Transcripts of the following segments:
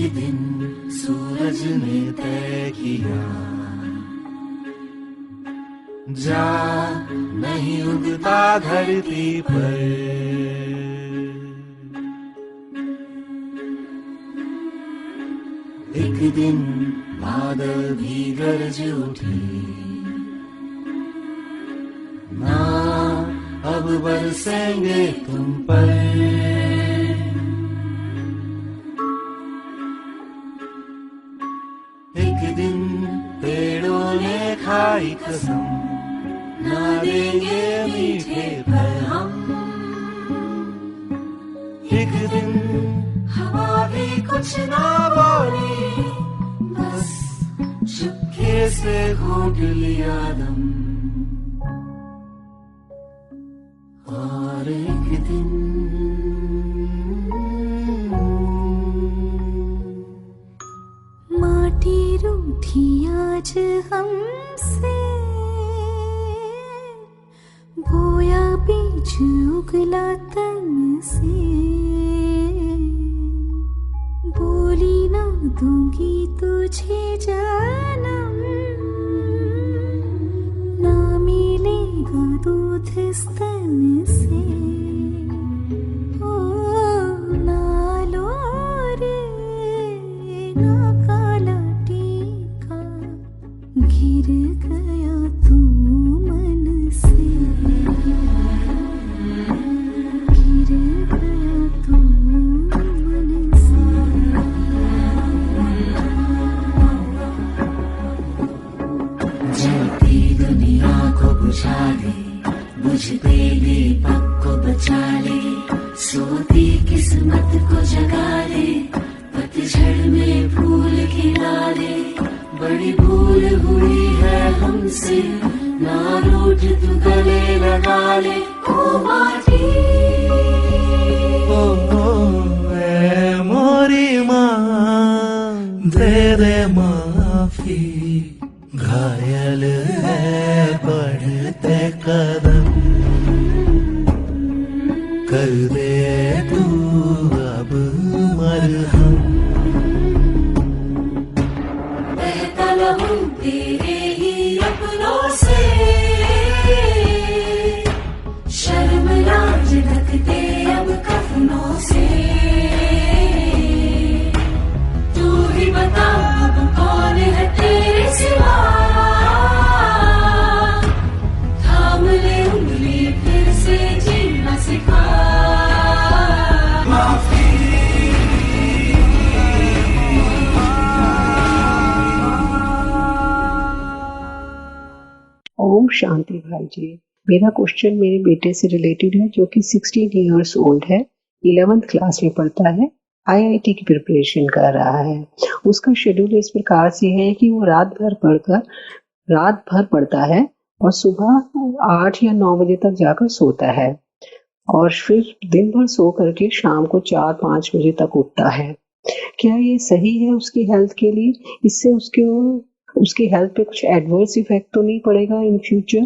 दिन सूरज ने तय किया, जा नहीं उगता धरती पर। एक दिन बादल भी गरज उठे, ना अब बरसेंगे तुम पर। एक दिन पेड़ों ने खाई कसम, ना देंगे मीठे फल हम। एक दिन हवा भी कुछ ना बोली, बस चुपके से घोट लिया दम। और एक दिन माटी रूठी आज हमसे, बोया बीज उगला तन से। बोली ना दूंगी तुझे जानम, ना मिलेगा दूध स्तन से। ओ ना लो रे ना काला टीका, गिर गया तू मन से। गिर गया तू मन से। जलती दुनिया को बुझा दे, बुझते दीपक को बचा ले। सोती किस्मत को जगा दे, पतझड़ में फूल खिला दे। बड़ी भूल हुई है हमसे, ना रूठ तू गले लगा ले। ओ माटी, ए मोरी माँ दे दे माफी, घायल है बढ़ते कदम। कर दे तू अब मरहम। बहता लहू तेरे ही अपनों से, शर्म लाज ढकते अब कफनों से। तू ही बता अब कौन है तेरे सिवा, थाम ले उंगली फिर से जीना सिखा। ओम शांति भाई जी। मेरा क्वेश्चन मेरे बेटे से रिलेटेड है जो कि 16 इयर्स ओल्ड है, 11th क्लास में पढ़ता है, आईआईटी की प्रिपरेशन कर रहा है। उसका शेड्यूल इस प्रकार से है कि वो रात भर पढ़ता है और सुबह 8 या 9 बजे तक जाकर सोता है और फिर दिन भर सो करके शाम को 4-5 बजे तक उठता है। क्या ये सही है उसकी हेल्थ के लिए? इससे उसकी हेल्थ पे कुछ एडवर्स इफेक्ट तो नहीं पड़ेगा इन फ्यूचर?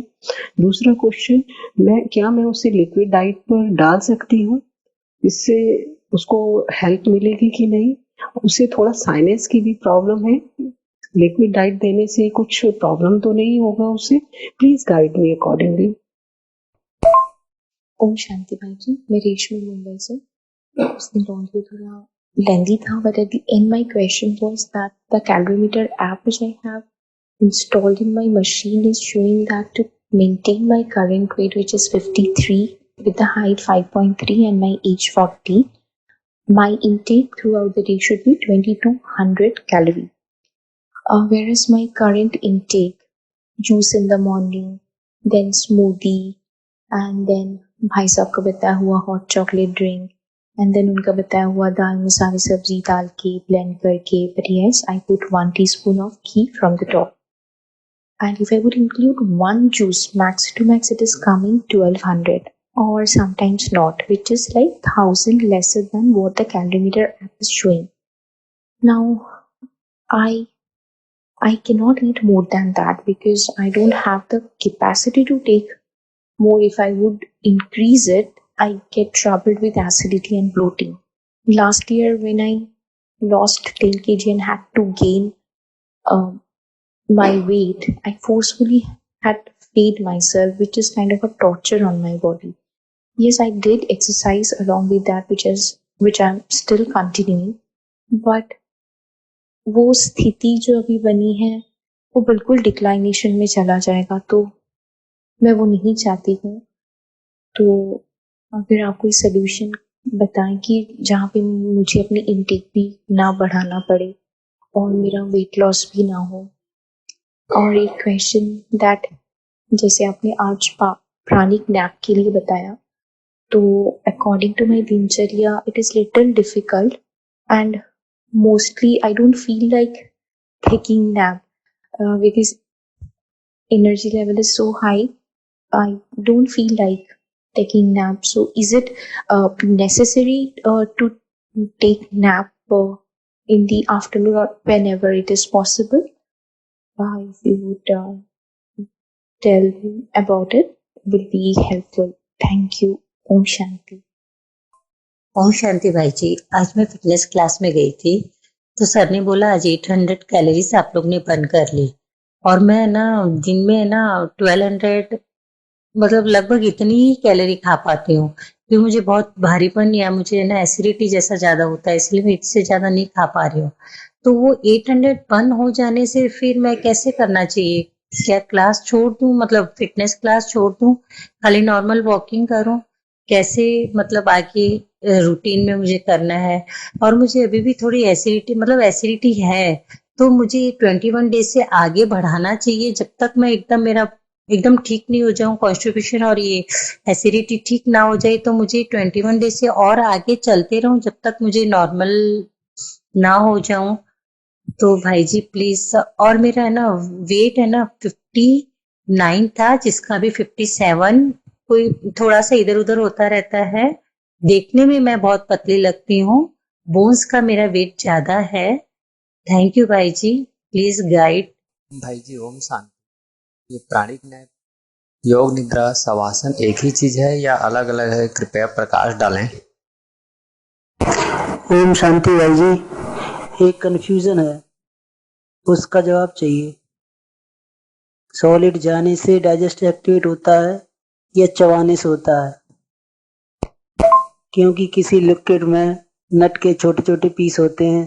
दूसरा क्वेश्चन, मैं उसे लिक्विड डाइट पर डाल सकती हूँ? इससे उसको हेल्प मिलेगी कि नहीं? उसे थोड़ा साइनस की भी प्रॉब्लम है, लिक्विड डाइट देने से कुछ प्रॉब्लम तो नहीं होगा उसे? Please guide me accordingly. ओम शांति भाई जी, मैं रेशमी मुंबई से। उस दिन लॉन्ड्री थोड़ा लेंदी था, but at the end my question was that the calorimeter app which I have installed in my machine is showing that to maintain my current weight, which is 53 with the height 5.3 and my age 40, my intake throughout the day should be 2200 calorie. Whereas my current intake, juice in the morning, then smoothie, and then भाई साहब का बताया हुआ hot chocolate drink, and then उनका बताया हुआ दाल में सारी सब्जी डाल के ब्लेंड करके, but yes I put 1 teaspoon of ghee from the top. And if I would include one juice, max to max it is coming 1200 or sometimes not, which is like 1000 lesser than what the calorimeter app is showing. Now I cannot eat more than that because I don't have the capacity to take more. If I would increase it, I get troubled with acidity and bloating. Last year when I lost 10 kg and had to gain my weight, I forcefully had to feed myself, which is kind of a torture on my body. Yes, I did exercise along with that, which I'm still continuing, but वो स्थिति जो अभी बनी है वो बिल्कुल declination में चला जाएगा, तो मैं वो नहीं चाहती हूँ। तो अगर आप कोई सोल्यूशन बताएं कि जहाँ पे मुझे अपनी इनटेक भी ना बढ़ाना पड़े और मेरा वेट लॉस भी ना हो। और एक क्वेश्चन दैट, जैसे आपने आज प्राणिक नैप के लिए बताया, तो अकॉर्डिंग टू माई दिनचर्या it is little difficult and mostly I don't feel like taking nap because energy level is so high. I don't feel like taking nap. So is it necessary to take nap in the afternoon or whenever it is possible? If you would tell me about it, will be helpful. Thank you. Om Shanti. ओम शांति भाई जी। आज मैं fitness class में गई थी तो sir ने बोला आज 800 कैलोरीज आप लोग ने बर्न कर ली, और मैं ना दिन में ना 1200 मतलब लगभग इतनी ही कैलोरी खा पाती हूँ, क्योंकि मुझे बहुत भारीपन या मुझे ना एसिडिटी जैसा ज्यादा होता है, इसलिए मैं इससे ज्यादा नहीं खा पा रही हूँ। तो वो 800 बर्न हो जाने से फिर मैं कैसे करना चाहिए? क्या क्लास छोड़ दूं, मतलब फिटनेस क्लास छोड़ दूं, खाली नॉर्मल वॉकिंग करूं? कैसे मतलब आगे रूटीन में मुझे करना है? और मुझे अभी भी थोड़ी एसिडिटी है, तो मुझे 21 डेज से आगे बढ़ाना चाहिए जब तक मैं मेरा एकदम ठीक नहीं हो जाऊं, कॉन्स्टिपेशन और ये एसिडिटी ठीक ना हो जाए, तो मुझे 21 डेज से और आगे चलते रहूं जब तक मुझे नॉर्मल ना हो जाऊं। तो भाई जी प्लीज। और मेरा है ना वेट है ना 59 था, जिसका भी 57, कोई थोड़ा सा इधर उधर होता रहता है। देखने में मैं बहुत पतली लगती हूँ, बोन्स का मेरा वेट ज्यादा है। थैंक यू भाई जी, प्लीज गाइड। भाई जी ओम शांति। ये प्राणिक नैप, योग निद्रा, शवासन एक ही चीज है या अलग अलग है? कृपया प्रकाश डालें। ओम शांति भाई जी, एक कंफ्यूजन है, उसका जवाब चाहिए। सॉलिड जाने से डाइजेस्ट एक्टिवेट होता है या चबाने से होता है? क्योंकि किसी लिक्विड में नट के छोटे छोटे पीस होते हैं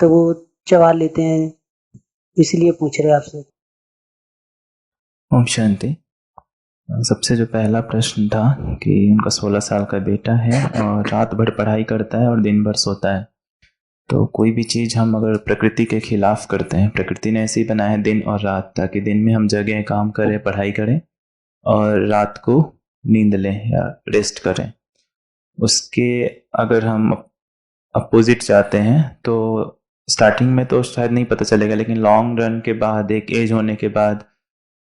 तो वो चबा लेते हैं, इसलिए पूछ रहे आपसे। ओम शांति। सबसे जो पहला प्रश्न था कि उनका 16 साल का बेटा है और रात भर पढ़ाई करता है और दिन भर सोता है, तो कोई भी चीज़ हम अगर प्रकृति के खिलाफ करते हैं, प्रकृति ने ऐसे ही बनाया है दिन और रात, ताकि दिन में हम जगें, काम करें, पढ़ाई करें और रात को नींद लें या रेस्ट करें। उसके अगर हम अपोजिट चाहते हैं तो स्टार्टिंग में तो शायद नहीं पता चलेगा, लेकिन लॉन्ग रन के बाद, एक एज होने के बाद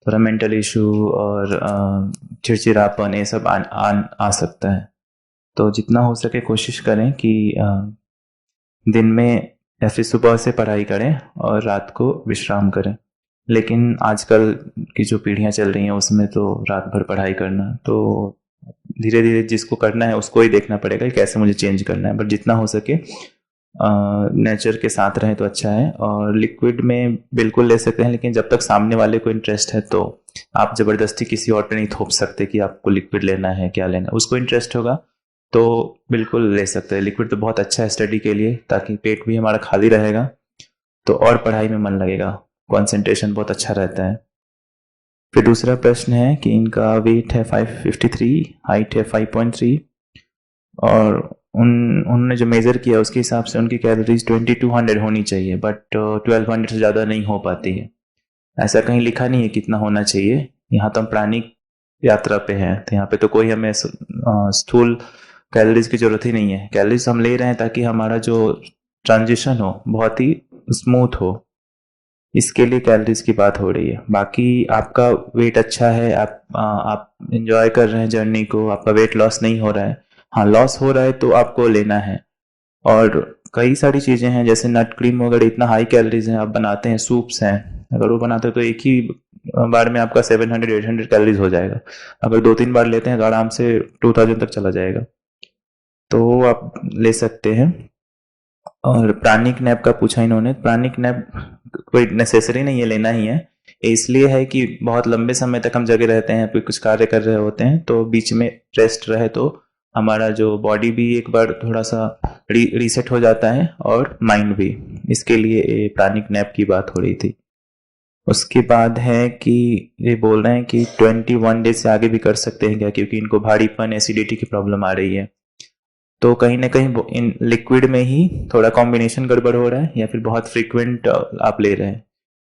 थोड़ा मेंटल इशू और चिड़चिड़ापन ये सब आ सकता है। तो जितना हो सके कोशिश करें कि दिन में या फिर सुबह से पढ़ाई करें और रात को विश्राम करें। लेकिन आजकल की जो पीढ़ियां चल रही हैं उसमें तो रात भर पढ़ाई करना, तो धीरे धीरे जिसको करना है उसको ही देखना पड़ेगा कि कैसे मुझे चेंज करना है। बट जितना हो सके नेचर के साथ रहें तो अच्छा है। और लिक्विड में बिल्कुल ले सकते हैं, लेकिन जब तक सामने वाले को इंटरेस्ट है तो आप ज़बरदस्ती किसी और पे नहीं थोप सकते कि आपको लिक्विड लेना है, क्या लेना है। उसको इंटरेस्ट होगा तो बिल्कुल ले सकते हैं। लिक्विड तो बहुत अच्छा है स्टडी के लिए, ताकि पेट भी हमारा खाली रहेगा तो और पढ़ाई में मन लगेगा, कंसंट्रेशन बहुत अच्छा रहता है। फिर दूसरा प्रश्न है कि इनका वेट है 553, हाइट है 5.3 और उन्होंने जो मेज़र किया उसके हिसाब से उनकी कैलोरीज 2200 होनी चाहिए, बट 1200 से ज़्यादा नहीं हो पाती है। ऐसा कहीं लिखा नहीं है कितना होना चाहिए। यहाँ तो हम प्राणिक यात्रा पे हैं, तो यहाँ पे तो कोई हमें स्थूल कैलोरीज की ज़रूरत ही नहीं है। कैलोरीज हम ले रहे हैं ताकि हमारा जो ट्रांजिशन हो बहुत ही स्मूथ हो, इसके लिए कैलोरीज की बात हो रही है। बाकी आपका वेट अच्छा है, आप एंजॉय कर रहे हैं जर्नी को, आपका वेट लॉस नहीं हो रहा है। हाँ, लॉस हो रहा है तो आपको लेना है। और कई सारी चीज़ें हैं जैसे नट क्रीम वगैरह, इतना हाई कैलोरीज हैं। आप बनाते हैं सूप्स हैं, अगर वो बनाते हैं तो एक ही बार में आपका 700-800 कैलोरीज हो जाएगा। अगर 2-3 बार लेते हैं तो आराम से 2000 तक चला जाएगा, तो आप ले सकते हैं। और प्राणिक नैप का पूछा इन्होंने। प्राणिक नैप कोई नेसेसरी नहीं है लेना ही है, इसलिए है कि बहुत लंबे समय तक हम जगे रहते हैं, फिर कुछ कार्य कर रहे होते हैं, तो बीच में रेस्ट रहे तो हमारा जो बॉडी भी एक बार थोड़ा सा रीसेट हो जाता है और माइंड भी। इसके लिए प्राणिक नैप की बात हो रही थी। उसके बाद है कि ये बोल रहे हैं कि 21 डेज से आगे भी कर सकते हैं क्या, क्योंकि इनको भारीपन एसिडिटी की प्रॉब्लम आ रही है। तो कहीं ना कहीं इन लिक्विड में ही थोड़ा कॉम्बिनेशन गड़बड़ हो रहा है, या फिर बहुत फ्रीक्वेंट आप ले रहे हैं,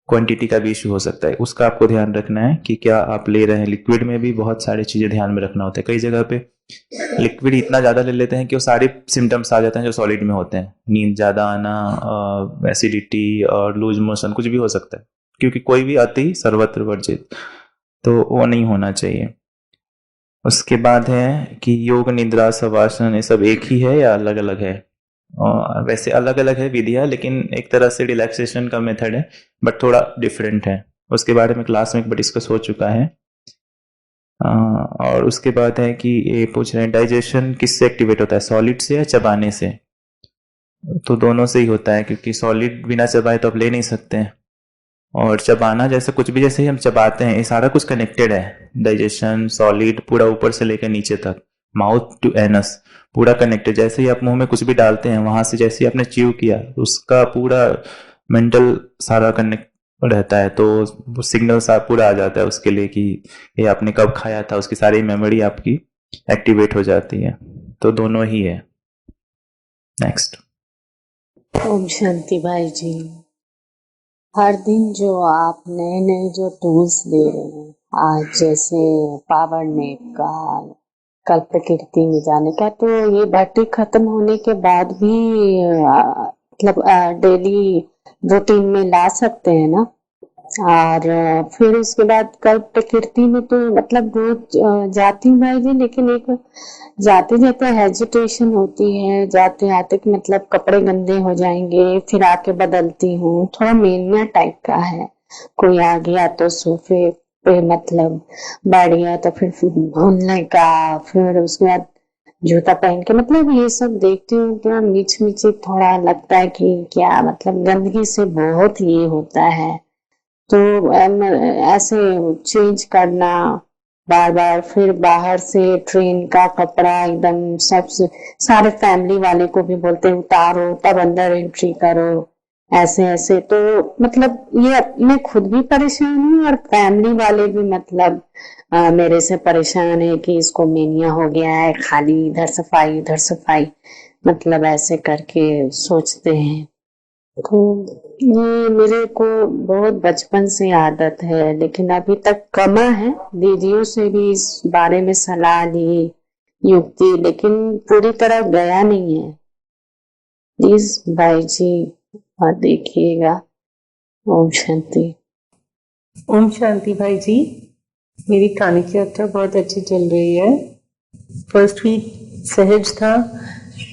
क्वांटिटी का भी इशू हो सकता है। उसका आपको ध्यान रखना है कि क्या आप ले रहे हैं। लिक्विड में भी बहुत सारी चीज़ें ध्यान में रखना होता है। कई जगह पे लिक्विड इतना ज़्यादा ले लेते हैं कि वो सारे सिम्टम्स आ जाते हैं जो सॉलिड में होते हैं। नींद ज़्यादा आना, एसिडिटी और लूज मोशन, कुछ भी हो सकता है, क्योंकि कोई भी अति सर्वत्र वर्जित, तो वो नहीं होना चाहिए। उसके बाद है कि योग, निद्रा, शवासन ये सब एक ही है या अलग अलग है? वैसे अलग अलग है विधियाँ, लेकिन एक तरह से रिलैक्सेशन का मेथड है, बट थोड़ा डिफरेंट है। उसके बारे में क्लास में एक बार डिस्कस हो चुका है। और उसके बाद है कि ये पूछ रहे हैं डाइजेशन किससे एक्टिवेट होता है, सॉलिड से या चबाने से? तो दोनों से ही होता है, क्योंकि सॉलिड बिना चबाए तो आप ले नहीं सकते हैं, और चबाना जैसे कुछ भी जैसे ही हम चबाते हैं, ये सारा कुछ कनेक्टेड है। डाइजेशन, सॉलिड, पूरा ऊपर से लेकर नीचे तक, माउथ टू एनस पूरा कनेक्टेड। जैसे ही आप मुंह में कुछ भी डालते हैं, वहां से जैसे ही आपने च्यू किया, उसका पूरा मेंटल सारा कनेक्ट रहता है, तो वो सिग्नल सा पूरा आ जाता है उसके लिए कि ये आपने कब खाया था, उसकी सारी मेमोरी आपकी एक्टिवेट हो जाती है। तो दोनों ही है। नेक्स्ट। ओम शांति भाई जी, हर दिन जो आप नए नए जो टूल्स दे रहे हैं, आज जैसे पावर नैप का, कल प्रकृति में जाने का, तो ये बैटरी खत्म होने के बाद भी मतलब डेली रूटीन में ला सकते हैं ना? और फिर उसके बाद कल प्रकृति में तो मतलब रोज जाती हूँ भाई जी, लेकिन एक जाते जाते हेजिटेशन होती है, जाते आते कि मतलब कपड़े गंदे हो जाएंगे, फिर आके बदलती हूँ। थोड़ा मेनिया टाइप का है। कोई आ गया तो सोफे पे मतलब बैठ गया तो फिर भूलने का, फिर उसके बाद जूता पहन के, मतलब ये सब देखती हूँ तो मीच मीची थोड़ा लगता है कि क्या मतलब गंदगी से बहुत ये होता है। तो ऐसे चेंज करना बार बार, फिर बाहर से ट्रेन का कपड़ा एकदम सब सारे फैमिली वाले को भी बोलते हैं उतारो तब अंदर एंट्री करो, ऐसे ऐसे। तो मतलब ये मैं खुद भी परेशान हूँ और फैमिली वाले भी मतलब मेरे से परेशान है कि इसको मेनिया हो गया है, खाली इधर सफाई उधर सफाई, मतलब ऐसे करके सोचते हैं। तो ये मेरे को बहुत बचपन से आदत है, लेकिन अभी तक कमा है। दीदियों से भी इस बारे में सलाह ली, युक्ति, लेकिन पूरी तरह गया नहीं है। प्लीज भाई जी देखिएगा। ओम शांति। ओम शांति भाई जी, मेरी कहानी की यात्रा बहुत अच्छी चल रही है। फर्स्ट वीक सहज था,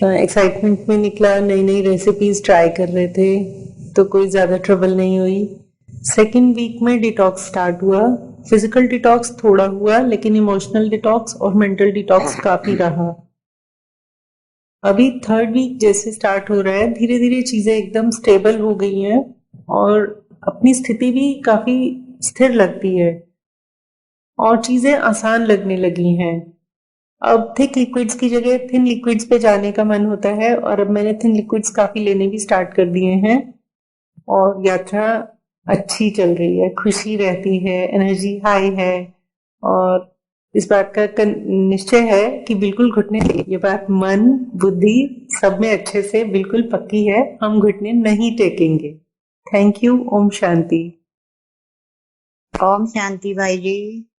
एक्साइटमेंट में निकला, नई नई रेसिपीज ट्राई कर रहे थे, तो कोई ज्यादा ट्रबल नहीं हुई। सेकेंड वीक में डिटॉक्स स्टार्ट हुआ। फिजिकल डिटॉक्स थोड़ा हुआ, लेकिन इमोशनल डिटॉक्स और मेंटल डिटॉक्स काफी रहा। अभी थर्ड वीक जैसे स्टार्ट हो रहा है, धीरे धीरे चीजें एकदम स्टेबल हो गई हैं और अपनी स्थिति भी काफी स्थिर लगती है और चीजें आसान लगने लगी हैं। अब थिक लिक्विड्स की जगह थिन लिक्विड्स पे जाने का मन होता है, और अब मैंने थिन लिक्विड्स काफी लेने भी स्टार्ट कर दिए हैं और यात्रा अच्छी चल रही है। खुशी रहती है, एनर्जी हाई है, और इस बात का निश्चय है कि बिल्कुल घुटने, ये बात मन बुद्धि सब में अच्छे से बिल्कुल पक्की है, हम घुटने नहीं टेकेंगे। Thank you. ओम शांति। ओम शांति भाई जी,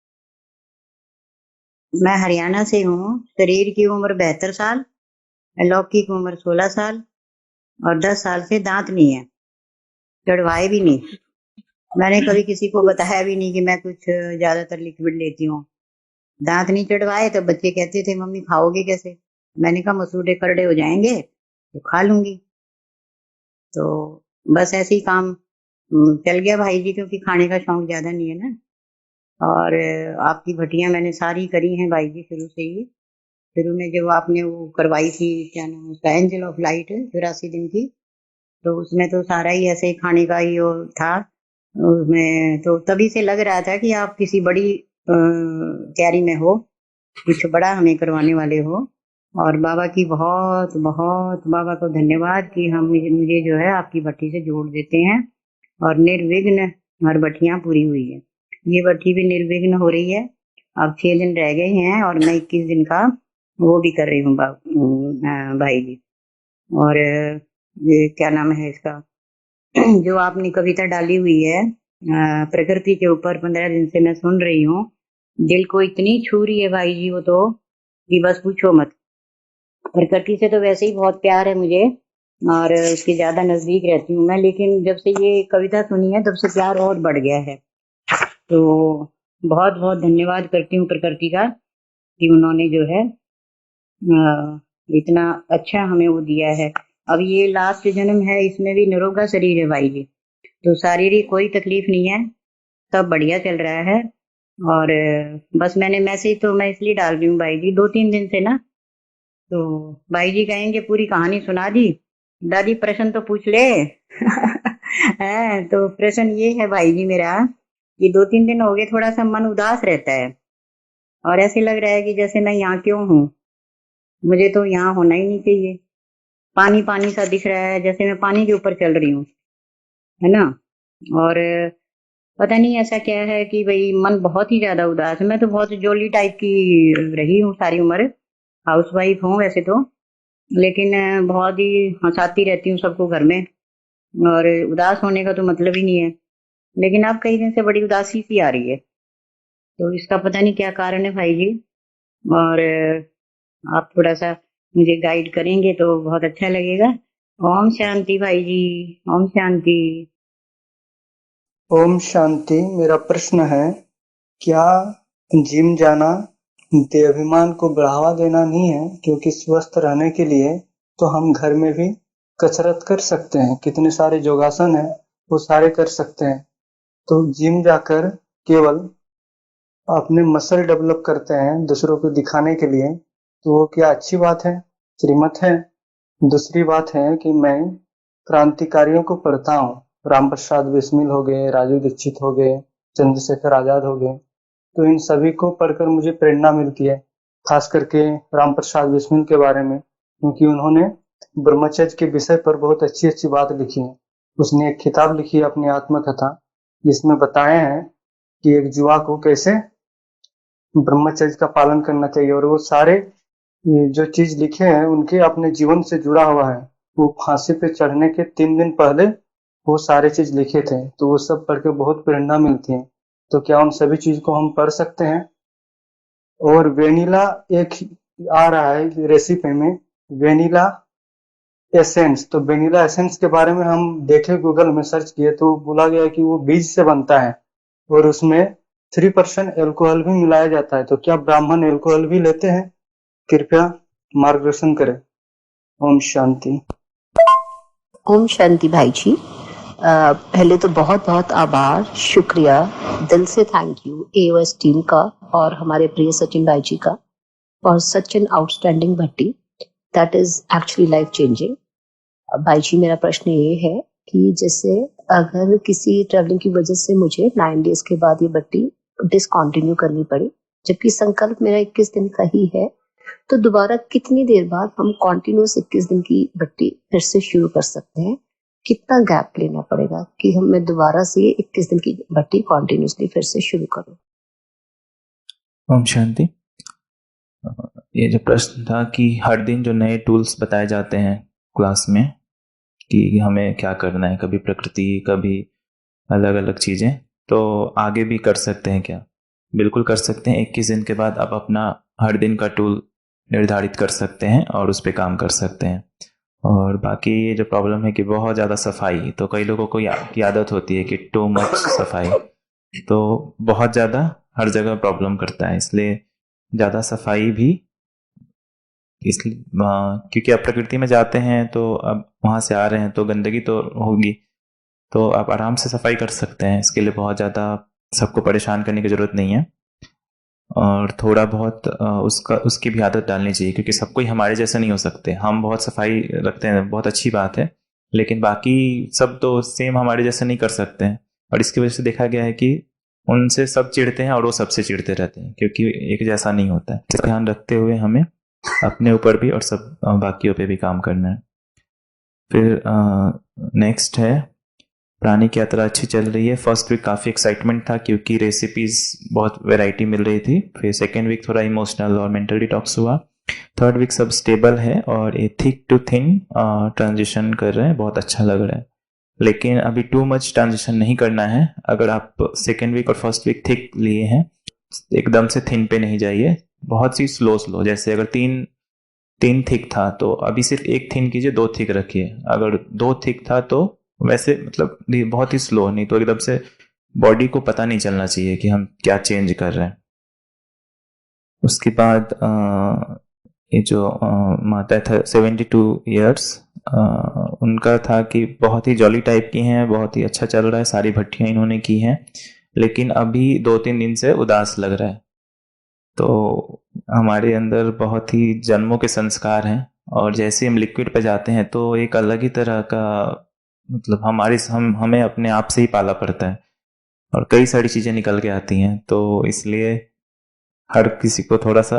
मैं हरियाणा से हूँ। शरीर की उम्र 72 साल, लौकिक उम्र 16 साल और 10 साल से दांत नहीं है, चढ़वाए भी नहीं। मैंने कभी किसी को बताया भी नहीं कि मैं कुछ ज्यादातर लिक्विड लेती हूँ। दांत नहीं चढ़वाए तो बच्चे कहते थे मम्मी खाओगे कैसे? मैंने कहा मसूड़े करड़े हो जाएंगे तो खा लूंगी। तो बस ऐसे ही काम चल गया भाई जी, क्योंकि खाने का शौक ज्यादा नहीं है ना। और आपकी भटियां मैंने सारी करी हैं भाई जी, शुरू से ही। शुरू में जब आपने वो करवाई थी, क्या नाम उसका, एंजल ऑफ लाइट, 84 दिन की, तो उसमें तो सारा ही ऐसे खाने का ही वो था। उसमें तो तभी से लग रहा था कि आप किसी बड़ी तैयारी में हो, कुछ बड़ा हमें करवाने वाले हो। और बाबा की बहुत बहुत बाबा को धन्यवाद कि हम मुझे जो है आपकी भट्टी से जोड़ देते हैं और निर्विघ्न हमारी भट्टियां पूरी हुई है। ये भट्टी भी निर्विघ्न हो रही है। अब 6 दिन रह गए हैं और मैं 21 दिन का वो भी कर रही हूँ भाई जी। और ये क्या नाम है इसका जो आपने कविता डाली हुई है प्रकृति के ऊपर, 15 दिन से मैं सुन रही हूँ। दिल को इतनी छू रही है भाई जी वो तो कि बस पूछो मत। प्रकृति से तो वैसे ही बहुत प्यार है मुझे और उसके ज्यादा नजदीक रहती हूँ मैं, लेकिन जब से ये कविता सुनी है तब से प्यार और बढ़ गया है। तो बहुत बहुत धन्यवाद करती हूँ प्रकृति का कि उन्होंने जो है इतना अच्छा हमें वो दिया है। अब ये लास्ट जन्म है, इसमें भी निरोगा शरीर है भाई जी, तो शारीरिक कोई तकलीफ नहीं है, सब बढ़िया चल रहा है। और बस मैंने मैसेज तो मैं इसलिए डाल रही हूँ भाई जी 2-3 दिन से ना, तो भाई जी कहेंगे पूरी कहानी सुना दी, दादी प्रश्न तो पूछ ले। है तो प्रश्न ये है भाई जी मेरा कि 2-3 दिन हो गए थोड़ा सा मन उदास रहता है और ऐसे लग रहा है कि जैसे मैं यहाँ क्यों हूँ, मुझे तो यहाँ होना ही नहीं चाहिए। पानी पानी सा दिख रहा है, जैसे मैं पानी के ऊपर चल रही हूँ, है ना। और पता नहीं ऐसा क्या है कि भाई मन बहुत ही ज्यादा उदास है। मैं तो बहुत जोली टाइप की रही हूँ सारी उम्र, हाउस वाइफ हूँ वैसे तो, लेकिन बहुत ही हंसाती रहती हूँ सबको घर में और उदास होने का तो मतलब ही नहीं है। लेकिन अब कई दिन से बड़ी उदासी सी आ रही है, तो इसका पता नहीं क्या कारण है भाई जी। और आप थोड़ा सा मुझे गाइड करेंगे तो बहुत अच्छा लगेगा। ओम शांति भाई जी, ओम शांति। ओम शांति। मेरा प्रश्न है, क्या जिम जाना देहाभिमान को बढ़ावा देना नहीं है? क्योंकि स्वस्थ रहने के लिए तो हम घर में भी कसरत कर सकते हैं, कितने सारे योगासन हैं वो सारे कर सकते हैं। तो जिम जाकर केवल अपने मसल डेवलप करते हैं दूसरों को दिखाने के लिए, तो वो क्या अच्छी बात है? श्रीमत है। दूसरी बात है कि मैं क्रांतिकारियों को पढ़ता हूँ, राम प्रसाद बिस्मिल हो गए, राजू दीक्षित हो गए, चंद्रशेखर आजाद हो गए, तो इन सभी को पढ़कर मुझे प्रेरणा मिलती है, खास करके राम प्रसाद बिस्मिल के बारे में, क्योंकि उन्होंने ब्रह्मचर्य के विषय पर बहुत अच्छी अच्छी बात लिखी है। उसने एक किताब लिखी है अपनी आत्मकथा, जिसमें बताया है कि एक युवा को कैसे ब्रह्मचर्य का पालन करना चाहिए, और वो सारे जो चीज लिखे हैं उनके अपने जीवन से जुड़ा हुआ है। वो फांसी पे चढ़ने के 3 दिन पहले वो सारे चीज लिखे थे, तो वो सब पढ़ के बहुत प्रेरणा मिलती है। तो क्या उन सभी चीज को हम पढ़ सकते हैं? और वेनिला एक आ रहा है रेसिपी में, वेनिला एसेंस, तो वेनिला एसेंस के बारे में हम देखे, गूगल में सर्च किए तो बोला गया कि वो बीज से बनता है और उसमें 3% एल्कोहल भी मिलाया जाता है। तो क्या ब्राह्मण एल्कोहल भी लेते हैं? कृपया मार्गदर्शन करें। ओम शांति। ओम शांति भाई जी। पहले तो बहुत बहुत आभार, शुक्रिया, दिल से थैंक यू एओएस टीम का और हमारे प्रिय सचिन भाई जी का for such an outstanding Bhatti that is actually life changing. भाई जी मेरा प्रश्न ये है कि जैसे अगर किसी ट्रैवलिंग की वजह से मुझे 9 डेज के बाद ये भट्टी डिसकंटिन्यू करनी पड़ी, जबकि संकल्प मेरा 21 दिन का ही है, तो दोबारा कितनी देर बाद हम कॉन्टिन्यूस 21 दिन की भट्टी फिर से शुरू कर सकते हैं? कितना गैप लेना पड़ेगा कि हम मैं दोबारा से 21 दिन की भट्टी कॉन्टिन्यूसली फिर से शुरू करूं? ओम शांति। ये जो प्रश्न था कि हर दिन जो नए टूल्स बताए जाते हैं क्लास में कि हमें क्या करना है, कभी प्रकृति, कभी अलग अलग चीज़ें, तो आगे भी कर सकते हैं क्या? बिल्कुल कर सकते हैं। 21 दिन के बाद आप अपना हर दिन का टूल निर्धारित कर सकते हैं और उस पर काम कर सकते हैं। और बाकी ये जो प्रॉब्लम है कि बहुत ज़्यादा सफाई, तो कई लोगों को की आदत होती है कि टू मच सफाई, तो बहुत ज़्यादा हर जगह प्रॉब्लम करता है, इसलिए ज़्यादा सफाई भी, इसलिए क्योंकि आप प्रकृति में जाते हैं तो अब वहाँ से आ रहे हैं तो गंदगी तो होगी, तो आप आराम से सफाई कर सकते हैं। इसके लिए बहुत ज़्यादा सबको परेशान करने की ज़रूरत नहीं है और थोड़ा बहुत उसकी भी आदत डालनी चाहिए, क्योंकि सब कोई हमारे जैसा नहीं हो सकते। हम बहुत सफाई रखते हैं, बहुत अच्छी बात है, लेकिन बाकी सब तो सेम हमारे जैसे नहीं कर सकते हैं, और इसकी वजह से देखा गया है कि उनसे सब चिढ़ते हैं और वो सबसे चिढ़ते रहते हैं, क्योंकि एक जैसा नहीं होता है। इसका ध्यान रखते हुए हमें अपने ऊपर भी और सब बाकियों पे भी काम करना है। फिर नेक्स्ट है, प्राणिक यात्रा अच्छी चल रही है। फर्स्ट वीक काफ़ी एक्साइटमेंट था क्योंकि रेसिपीज बहुत वैरायटी मिल रही थी। फिर सेकेंड वीक थोड़ा इमोशनल और मेंटल डिटॉक्स हुआ। थर्ड वीक सब स्टेबल है और ये थिक टू थिन ट्रांजिशन कर रहे हैं, बहुत अच्छा लग रहा है। लेकिन अभी टू मच ट्रांजिशन नहीं करना है। अगर आप सेकेंड वीक और फर्स्ट वीक थिक लिए हैं, एकदम से थिन पे नहीं जाइए, बहुत सी स्लो। जैसे अगर तीन थिक था तो अभी सिर्फ एक थिन कीजिए, 2 थिक रखिए। अगर 2 थिक था तो वैसे मतलब बहुत ही स्लो, नहीं तो एकदम से बॉडी को पता नहीं चलना चाहिए कि हम क्या चेंज कर रहे हैं। उसके बाद ये जो माता था 72 ईयर्स, उनका था कि बहुत ही जॉली टाइप की हैं, बहुत ही अच्छा चल रहा है, सारी भट्टियां इन्होंने की हैं, लेकिन अभी 2-3 दिन से उदास लग रहा है। तो हमारे अंदर बहुत ही जन्मों के संस्कार हैं, और जैसे हम लिक्विड पे जाते हैं तो एक अलग ही तरह का मतलब हमें अपने आप से ही पाला पड़ता है, और कई सारी चीजें निकल के आती हैं। तो इसलिए हर किसी को थोड़ा सा,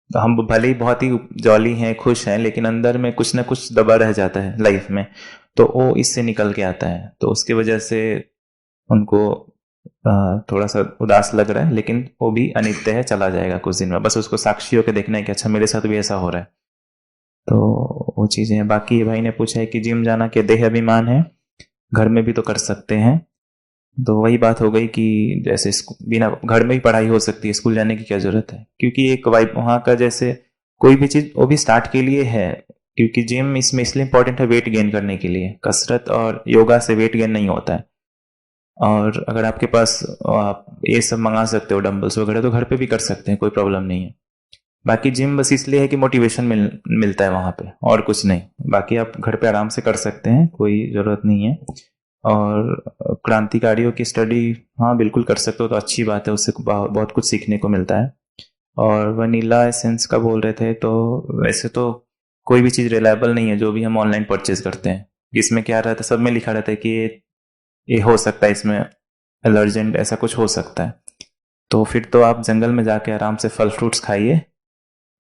हम भले ही बहुत ही जॉली हैं, खुश हैं, लेकिन अंदर में कुछ ना कुछ दबा रह जाता है लाइफ में, तो वो इससे निकल के आता है। तो उसकी वजह से उनको थोड़ा सा उदास लग रहा है, लेकिन वो भी अनित्य है, चला जाएगा कुछ दिन में। बस उसको साक्षी होकर देखना है कि अच्छा मेरे साथ भी ऐसा हो रहा है। तो वो चीजें हैं। बाकी ये भाई ने पूछा है कि जिम जाना क्या देह अभिमान है, घर में भी तो कर सकते हैं। तो वही बात हो गई कि जैसे बिना घर में ही पढ़ाई हो सकती है, स्कूल जाने की क्या जरूरत है, क्योंकि एक वाइब वहाँ का, जैसे कोई भी चीज वो भी स्टार्ट के लिए है, क्योंकि जिम इसमें इसलिए इंपॉर्टेंट है वेट गेन करने के लिए। कसरत और योगा से वेट गेन नहीं होता है। और अगर आपके पास आप ये सब मंगा सकते हो डंबल्स वगैरह, तो घर पे भी कर सकते हैं, कोई प्रॉब्लम नहीं है। बाकी जिम बस इसलिए है कि मोटिवेशन मिलता है वहाँ पे, और कुछ नहीं। बाकी आप घर पे आराम से कर सकते हैं, कोई ज़रूरत नहीं है। और क्रांतिकारियों की स्टडी हाँ बिल्कुल कर सकते हो, तो अच्छी बात है, उससे बहुत कुछ सीखने को मिलता है। और वनीला एसेंस का बोल रहे थे, तो वैसे तो कोई भी चीज़ रिलायबल नहीं है जो भी हम ऑनलाइन परचेज करते हैं। इसमें क्या रहता है, सब में लिखा रहता है कि ये हो सकता है, इसमें एलर्जेंट ऐसा कुछ हो सकता है। तो फिर तो आप जंगल में जाके आराम से फल फ्रूट्स खाइए,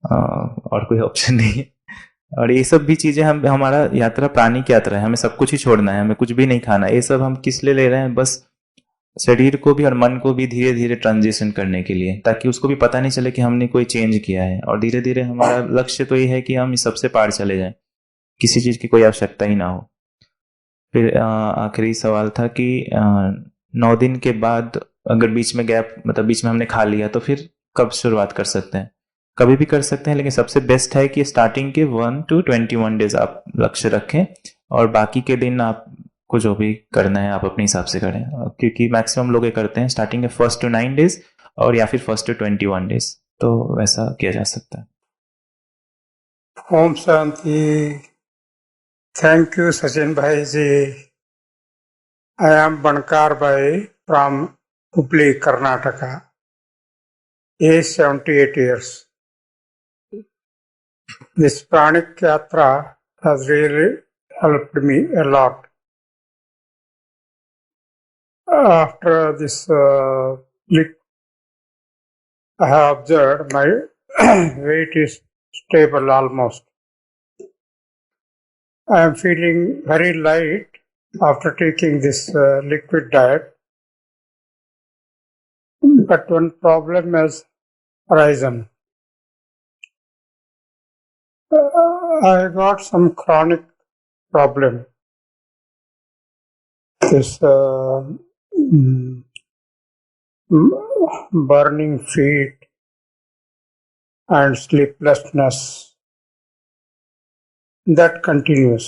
और कोई ऑप्शन नहीं है। और ये सब भी चीजें हमारा यात्रा प्राणिक यात्रा है, हमें सब कुछ ही छोड़ना है, हमें कुछ भी नहीं खाना। ये सब हम किस लिए ले रहे हैं, बस शरीर को भी और मन को भी धीरे धीरे ट्रांजिशन करने के लिए, ताकि उसको भी पता नहीं चले कि हमने कोई चेंज किया है। और धीरे धीरे हमारा लक्ष्य तो ये है कि हम इस सबसे पार चले जाएं, किसी चीज की कोई आवश्यकता ही ना हो। फिर आखिरी सवाल था कि 9 दिन के बाद अगर बीच में गैप, मतलब बीच में हमने खा लिया, तो फिर कब शुरुआत कर सकते हैं? कभी भी कर सकते हैं, लेकिन सबसे बेस्ट है कि स्टार्टिंग के 1 to 21 डेज आप लक्ष्य रखें, और बाकी के दिन आपको जो भी करना है आप अपने हिसाब से करें, क्योंकि मैक्सिमम लोग ये करते हैं स्टार्टिंग के 1st to 9 डेज और या फिर 1st to 21 डेज, तो वैसा किया जा सकता है। ओम शांति। थैंक यू सचिन भाई जी। आई एम बनकार भाई from Hubli, Karnataka, age 78 years. This pranic yatra has really helped me a lot. After this I have observed my weight is stable almost. I am feeling very light after taking this liquid diet. But one problem has arisen. I got some chronic problem. This burning feet and sleeplessness that continues.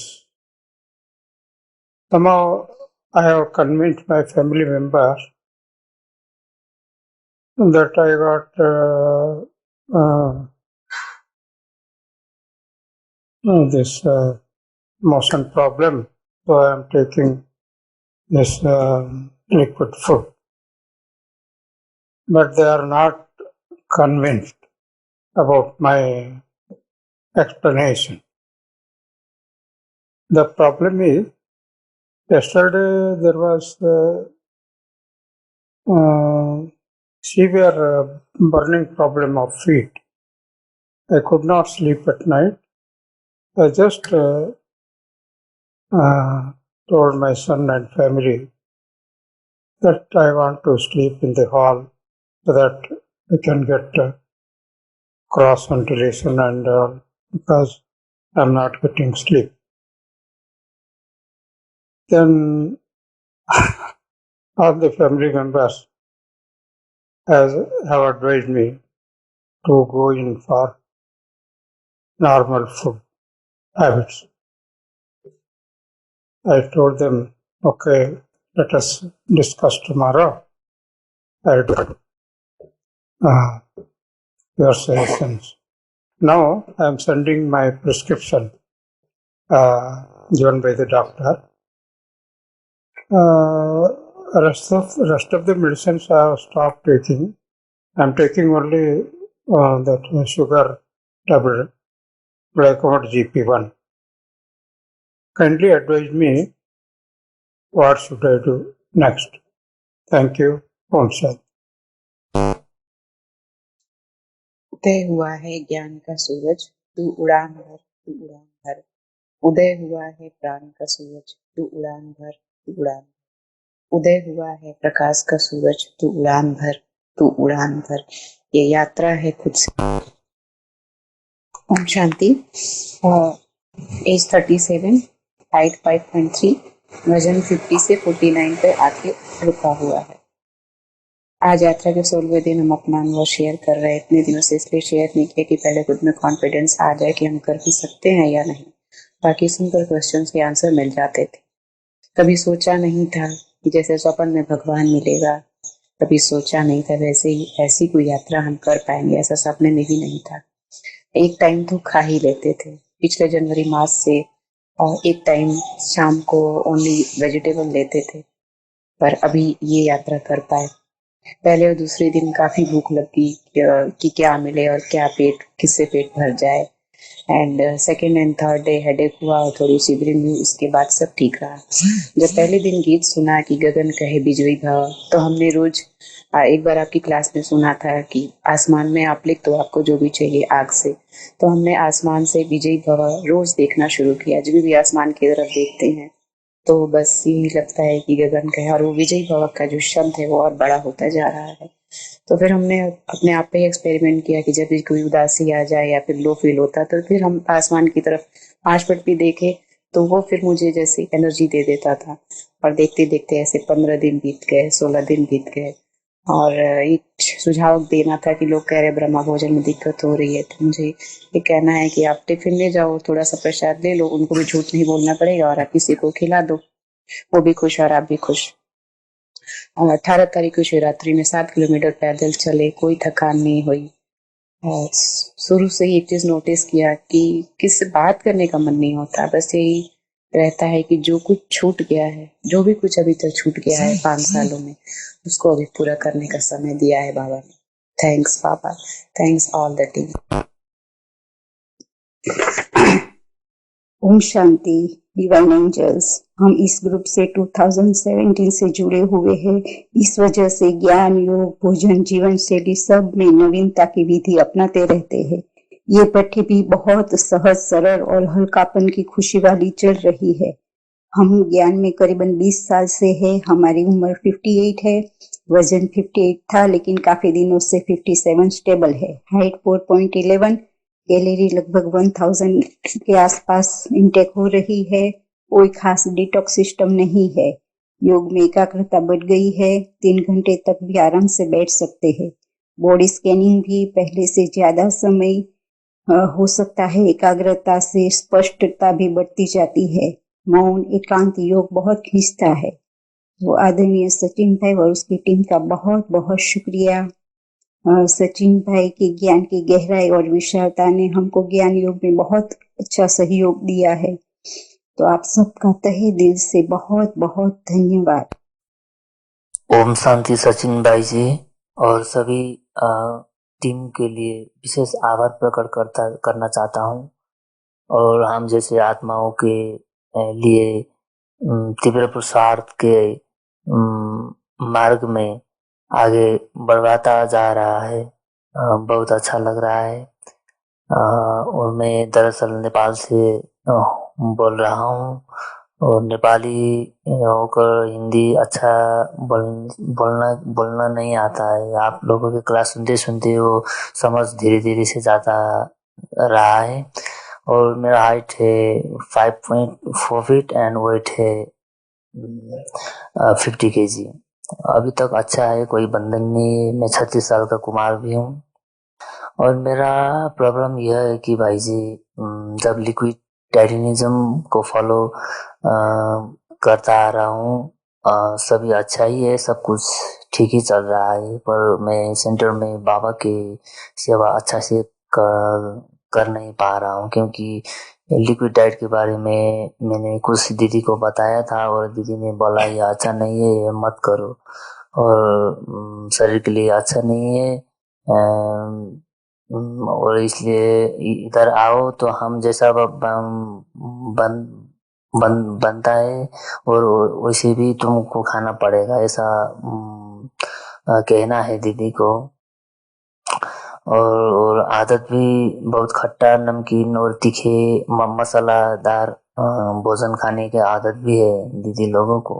Somehow I have convinced my family members that I got this motion problem, so I am taking this liquid food. But they are not convinced about my explanation. The problem is, yesterday there was severe burning problem of feet. I could not sleep at night. I just told my son and family that I want to sleep in the hall so that I can get cross ventilation and because I'm not getting sleep. Then all the family members have advised me to go in for normal food habits. I told them, okay, let us discuss tomorrow. I'll do your suggestions. Now I'm sending my prescription given by the doctor. Rest of the medicines I have stopped taking. I'm taking only that sugar tablet, Glycomod GP1. Kindly advise me what should I do next. Thank you. Om Shanti. उदय हुआ है ज्ञान का सूरज, तू उड़ान भर, तू उड़ान भर। उदय हुआ है प्राण का सूरज, तू उड़ान भर, तू उड़ान भर। उदय हुआ है प्रकाश का सूरज, तू उड़ान भर, तू उड़ान भर। ये यात्रा है खुद से। ओम शांति। एज 37, हाइट 5.3, वजन 50 से 49 पे आके रुका हुआ है। आज यात्रा के 16वें दिन हम अपना अनुभव शेयर कर रहे हैं। इतने दिनों से इसलिए शेयर नहीं किया कि पहले खुद में कॉन्फिडेंस आ जाए कि हम कर भी सकते हैं या नहीं। बाकी सिंपल क्वेश्चंस के आंसर मिल जाते थे। कभी सोचा नहीं था कि जैसे स्वप्न में भगवान मिलेगा, कभी सोचा नहीं था वैसे ही ऐसी कोई यात्रा हम कर पाएंगे, ऐसा सपने में भी नहीं था। एक टाइम तो खा ही लेते थे पिछले जनवरी मास से, और एक टाइम शाम को ओनली वेजिटेबल लेते थे, पर अभी ये यात्रा कर पाए। पहले और दूसरे दिन काफी भूख लगी कि क्या मिले और क्या पेट किससे पेट भर जाए। And second and third day headache हुआ और थोड़ी सी ब्रेन हुई, उसके बाद सब ठीक रहा। जब पहले दिन गीत सुना कि गगन कहे बिजली भव, तो हमने रोज एक बार आपकी क्लास में सुना था कि आसमान में आप लिख दो आपको जो भी चाहिए आग से, तो हमने आसमान से विजयी भव रोज देखना शुरू किया। जब भी आसमान की तरफ देखते हैं तो बस यही लगता है कि गगन कहे, और वो विजयी भव का जो शब्द है वो और बड़ा होता जा रहा है। तो फिर हमने अपने आप पे एक्सपेरिमेंट किया कि जब भी कोई उदासी आ जाए या फिर लो फील होता तो फिर हम आसमान की तरफ 5 मिनट भी देखे तो वो फिर मुझे जैसे एनर्जी दे देता था। और देखते देखते ऐसे 15 दिन बीत गए, 16 दिन बीत गए। और एक सुझाव देना था कि लोग कह रहे ब्रह्मा भोजन में दिक्कत हो रही है, तो मुझे ये कहना है कि आप टिफिन ले जाओ, थोड़ा सा प्रसाद ले लो, उनको भी झूठ नहीं बोलना पड़ेगा और आप किसी को खिला दो, वो भी खुश और आप भी खुश। 18 तारीख को शिवरात्रि में 7 किलोमीटर पैदल चले, कोई थकान नहीं हुई। शुरू से ही एक चीज नोटिस किया कि किससे बात करने का मन नहीं होता, बस यही रहता है कि जो कुछ छूट गया है, जो भी कुछ अभी तक छूट गया है 5 सालों में, उसको अभी पूरा करने का समय दिया है बाबा ने। थैंक्स बाबा, thanks all the team. Om Shanti. Divine angels, हम इस ग्रुप से 2017 से जुड़े हुए हैं। इस वजह से ज्ञान, योग, भोजन, जीवन शैली सब में नवीनता की विधि अपनाते रहते हैं। ये पट्टी भी बहुत सहज, सरल और हल्कापन की खुशी वाली चल रही है। हम ज्ञान में करीबन 20 साल से है। हमारी उम्र 58 है। वजन 58 था लेकिन काफी दिनों से 57 स्टेबल है। हाइट 4.11, कैलोरी लगभग 1000 के आसपास इंटेक हो रही है। कोई खास डिटॉक्स सिस्टम नहीं है। योग में एकाग्रता बढ़ गई है। 3 घंटे तक भी आराम से बैठ सकते हैं। बॉडी स्कैनिंग भी पहले से ज्यादा समय हो सकता है। एकाग्रता से स्पष्टता भी बढ़ती जाती है। मौन एकांत योग बहुत खींचता है। वो आदरणीय सचिन भाई और उसकी टीम का बहुत बहुत शुक्रिया। सचिन भाई के ज्ञान की गहराई और विशालता ने हमको ज्ञान योग में बहुत अच्छा सहयोग दिया है। तो आप सबका तहे दिल से बहुत बहुत धन्यवाद। ओम शांति सचिन भाई जी और सभी टीम के लिए विशेष आभार प्रकट करना चाहता हूँ। और हम जैसे आत्माओं के लिए तीव्र पुरुषार्थ के मार्ग में आगे बढ़वाता जा रहा है। बहुत अच्छा लग रहा है। और मैं दरअसल नेपाल से बोल रहा हूँ और नेपाली होकर हिंदी अच्छा बोलना नहीं आता है। आप लोगों की क्लास सुनते सुनते वो समझ धीरे धीरे से जाता रहा है। और मेरा हाइट है 5.4 फीट एंड वेट है 50 kg। अभी तक अच्छा है, कोई बंधन नहीं। मैं 36 साल का कुमार भी हूँ। और मेरा प्रॉब्लम यह है कि भाई जी जब लिक्विड डाइटिनिज्म को फॉलो करता आ रहा हूँ, सभी अच्छा ही है, सब कुछ ठीक ही चल रहा है। पर मैं सेंटर में बाबा की सेवा अच्छा से कर नहीं पा रहा हूँ, क्योंकि लिक्विड डाइट के बारे में मैंने कुछ दीदी को बताया था और दीदी ने बोला ये अच्छा नहीं है, ये मत करो और शरीर के लिए अच्छा नहीं है। और इसलिए इधर आओ तो हम जैसा बनता है और वैसे भी तुमको खाना पड़ेगा, ऐसा कहना है दीदी को। और आदत भी बहुत खट्टा, नमकीन और तीखे मसालादार भोजन खाने की आदत भी है दीदी लोगों को।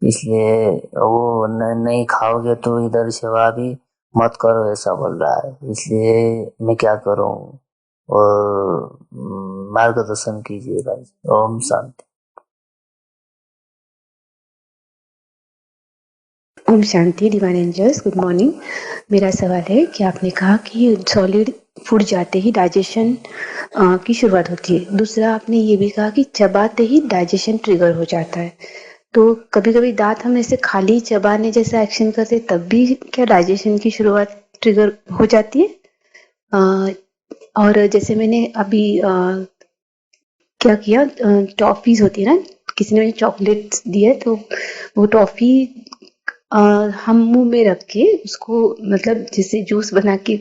इसलिए वो नहीं खाओगे तो इधर सेवा भी मत करो, ऐसा बोल रहा है। इसलिए मैं क्या करूं और मार्गदर्शन कीजिए भाई। ओम शांति। ओम शांति। Divine angels, good morning. मेरा सवाल है कि आपने कहा कि सॉलिड फूड जाते ही डाइजेशन की शुरुआत होती है। दूसरा आपने ये भी कहा कि चबाते ही डाइजेशन ट्रिगर हो जाता है। तो कभी कभी दांत हम ऐसे खाली चबाने जैसा एक्शन करते तब भी क्या डाइजेशन की शुरुआत ट्रिगर हो जाती है? और जैसे मैंने अभी क्या किया, टॉफीज होती है ना, किसी ने मुझे चॉकलेट दिया तो वो टॉफी हम मुंह में रख के उसको मतलब जैसे जूस बना के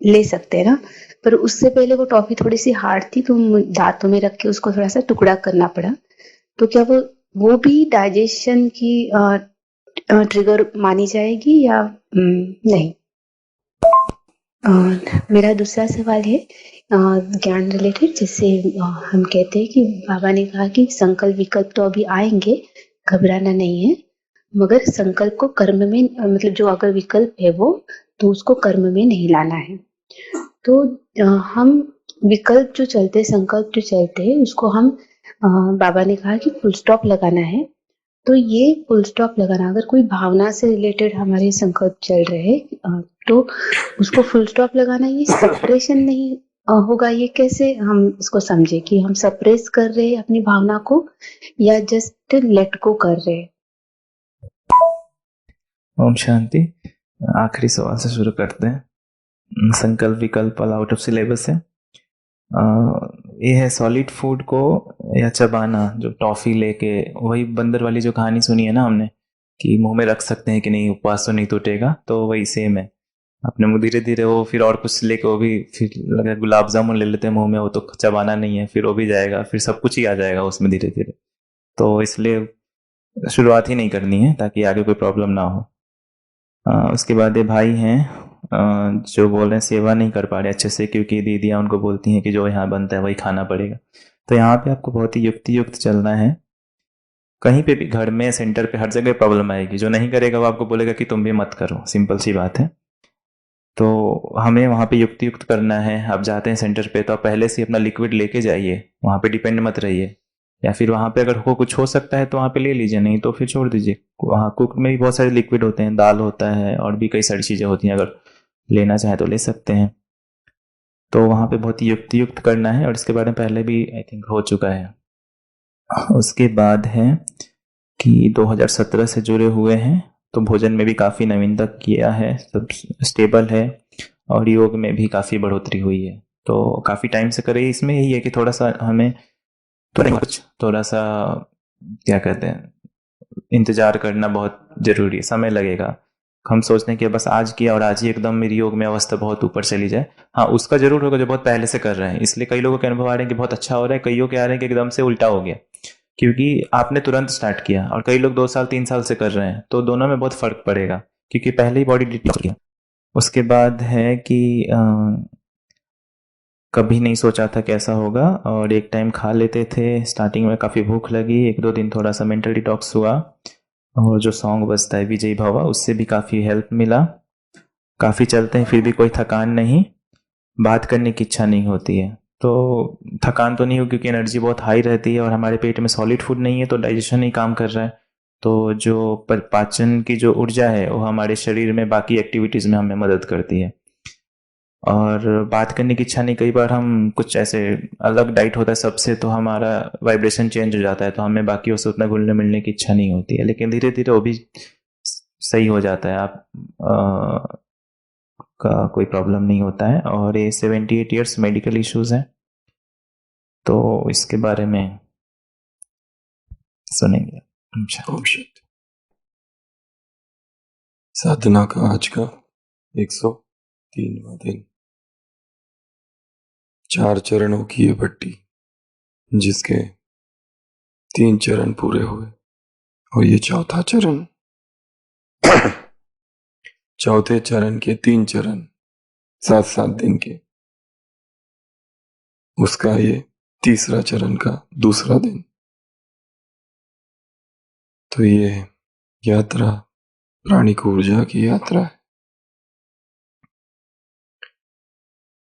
ले सकते हैं ना, पर उससे पहले वो टॉफी थोड़ी सी हार्ड थी तो दांतों में रख के उसको थोड़ा सा टुकड़ा करना पड़ा। तो क्या वो भी डाइजेशन की ट्रिगर मानी जाएगी या नहीं? मेरा दूसरा सवाल है ज्ञान रिलेटेड। जैसे हम कहते हैं कि बाबा ने कहा कि संकल्प विकल्प तो अभी आएंगे, घबराना नहीं है, मगर संकल्प को कर्म में मतलब जो अगर विकल्प है वो तो उसको कर्म में नहीं लाना है। तो हम विकल्प जो चलते, संकल्प जो चलते हैं उसको हम बाबा ने कहा कि फुल स्टॉप लगाना है। तो ये फुल स्टॉप लगाना, अगर कोई भावना से रिलेटेड हमारे संकल्प चल रहे तो उसको फुल स्टॉप लगाना, ये सेपरेशन नहीं होगा। ये कैसे हम इसको समझे कि हम सप्रेस कर रहे हैं अपनी भावना को या जस्ट लेट गो कर रहे हैं? ओम शांति। आखिरी सवाल से शुरू करते हैं। संकल्प विकल्प आउट ऑफ सिलेबस है। ये है सॉलिड फूड को या चबाना, जो टॉफी लेके, वही बंदर वाली जो कहानी सुनी है ना हमने कि मुंह में रख सकते हैं कि नहीं, उपवास तो नहीं टूटेगा, तो वही सेम है। अपने मुंह धीरे धीरे वो फिर और कुछ लेके वो भी फिर लगा गुलाब जामुन ले लेते हैं मुंह में, वो तो चबाना नहीं है, फिर वो भी जाएगा, फिर सब कुछ ही आ जाएगा उसमें धीरे धीरे। तो इसलिए शुरुआत ही नहीं करनी है ताकि आगे कोई प्रॉब्लम ना हो। उसके बाद ये भाई हैं जो बोल रहे हैं सेवा नहीं कर पा रहे अच्छे से, क्योंकि दीदियाँ उनको बोलती हैं कि जो यहाँ बनता है वही खाना पड़ेगा। तो यहाँ पे आपको बहुत ही युक्त चलना है। कहीं पे भी, घर में, सेंटर पे, हर जगह प्रॉब्लम आएगी। जो नहीं करेगा वो आपको बोलेगा कि तुम भी मत करो, सिंपल सी बात है। तो हमें वहाँ पे युक्त करना है। आप जाते हैं सेंटर पे तो आप पहले से अपना लिक्विड लेके जाइए, वहाँ पे डिपेंड मत रहिए। या फिर वहाँ पे अगर कुछ हो सकता है तो वहाँ पे ले लीजिए, नहीं तो फिर छोड़ दीजिए। वहाँ कुक में भी बहुत सारे लिक्विड होते हैं, दाल होता है और भी कई सारी चीज़ें होती हैं, अगर लेना चाहे तो ले सकते हैं। तो वहाँ पे बहुत ही युक्त करना है और इसके बारे में पहले भी आई थिंक हो चुका है। उसके बाद है कि 2017 से जुड़े हुए हैं तो भोजन में भी काफ़ी नवीनता किया है, सब स्टेबल है और योग में भी काफ़ी बढ़ोतरी हुई है। तो काफ़ी टाइम से करें। इसमें यही है कि थोड़ा सा हमें थोड़ा सा क्या कहते हैं, इंतजार करना बहुत ज़रूरी है, समय लगेगा। हम सोचते हैं कि बस आज किया और आज ही एकदम मेरी योग में अवस्था बहुत ऊपर चली जाए। हाँ, उसका जरूर होगा जो बहुत पहले से कर रहे हैं। इसलिए कई लोगों के अनुभव आ रहे हैं कि बहुत अच्छा हो रहा है, कईयों के आ रहे हैं कि एकदम से उल्टा हो गया। क्योंकि आपने तुरंत स्टार्ट किया और कई लोग 2 साल 3 साल से कर रहे हैं, तो दोनों में बहुत फर्क पड़ेगा, क्योंकि पहले ही बॉडी डिटॉक्स किया। उसके बाद है कि कभी नहीं सोचा था कैसा होगा, और एक टाइम खा लेते थे, स्टार्टिंग में काफ़ी भूख लगी, 1-2 दिन थोड़ा सा मेंटल डिटॉक्स हुआ, और जो सॉन्ग बजता है विजय भवा, उससे भी काफ़ी हेल्प मिला। काफ़ी चलते हैं फिर भी कोई थकान नहीं, बात करने की इच्छा नहीं होती है। तो थकान तो नहीं हो क्योंकि एनर्जी बहुत हाई रहती है और हमारे पेट में सॉलिड फूड नहीं है, तो डाइजेशन नहीं काम कर रहा है, तो जो पाचन की जो ऊर्जा है वो हमारे शरीर में बाकी एक्टिविटीज़ में हमें मदद करती है। और बात करने की इच्छा नहीं, कई बार हम कुछ ऐसे अलग डाइट होता है सबसे, तो हमारा वाइब्रेशन चेंज हो जाता है, तो हमें बाकियों से उतना घुलने मिलने की इच्छा नहीं होती है, लेकिन धीरे धीरे वो भी सही हो जाता है, आप का कोई प्रॉब्लम नहीं होता है। और ये 78 ईयर्स मेडिकल इश्यूज हैं, तो इसके बारे में सुनेंगे। साधना का आज का 103वां दिन। 4 चरणों की ये पट्टी, जिसके 3 चरण पूरे हुए और ये चौथा चरण। चौथे चरण के 3 चरण 7-7 दिन के, उसका ये तीसरा चरण का दूसरा दिन। तो ये यात्रा प्राणिक ऊर्जा की यात्रा है,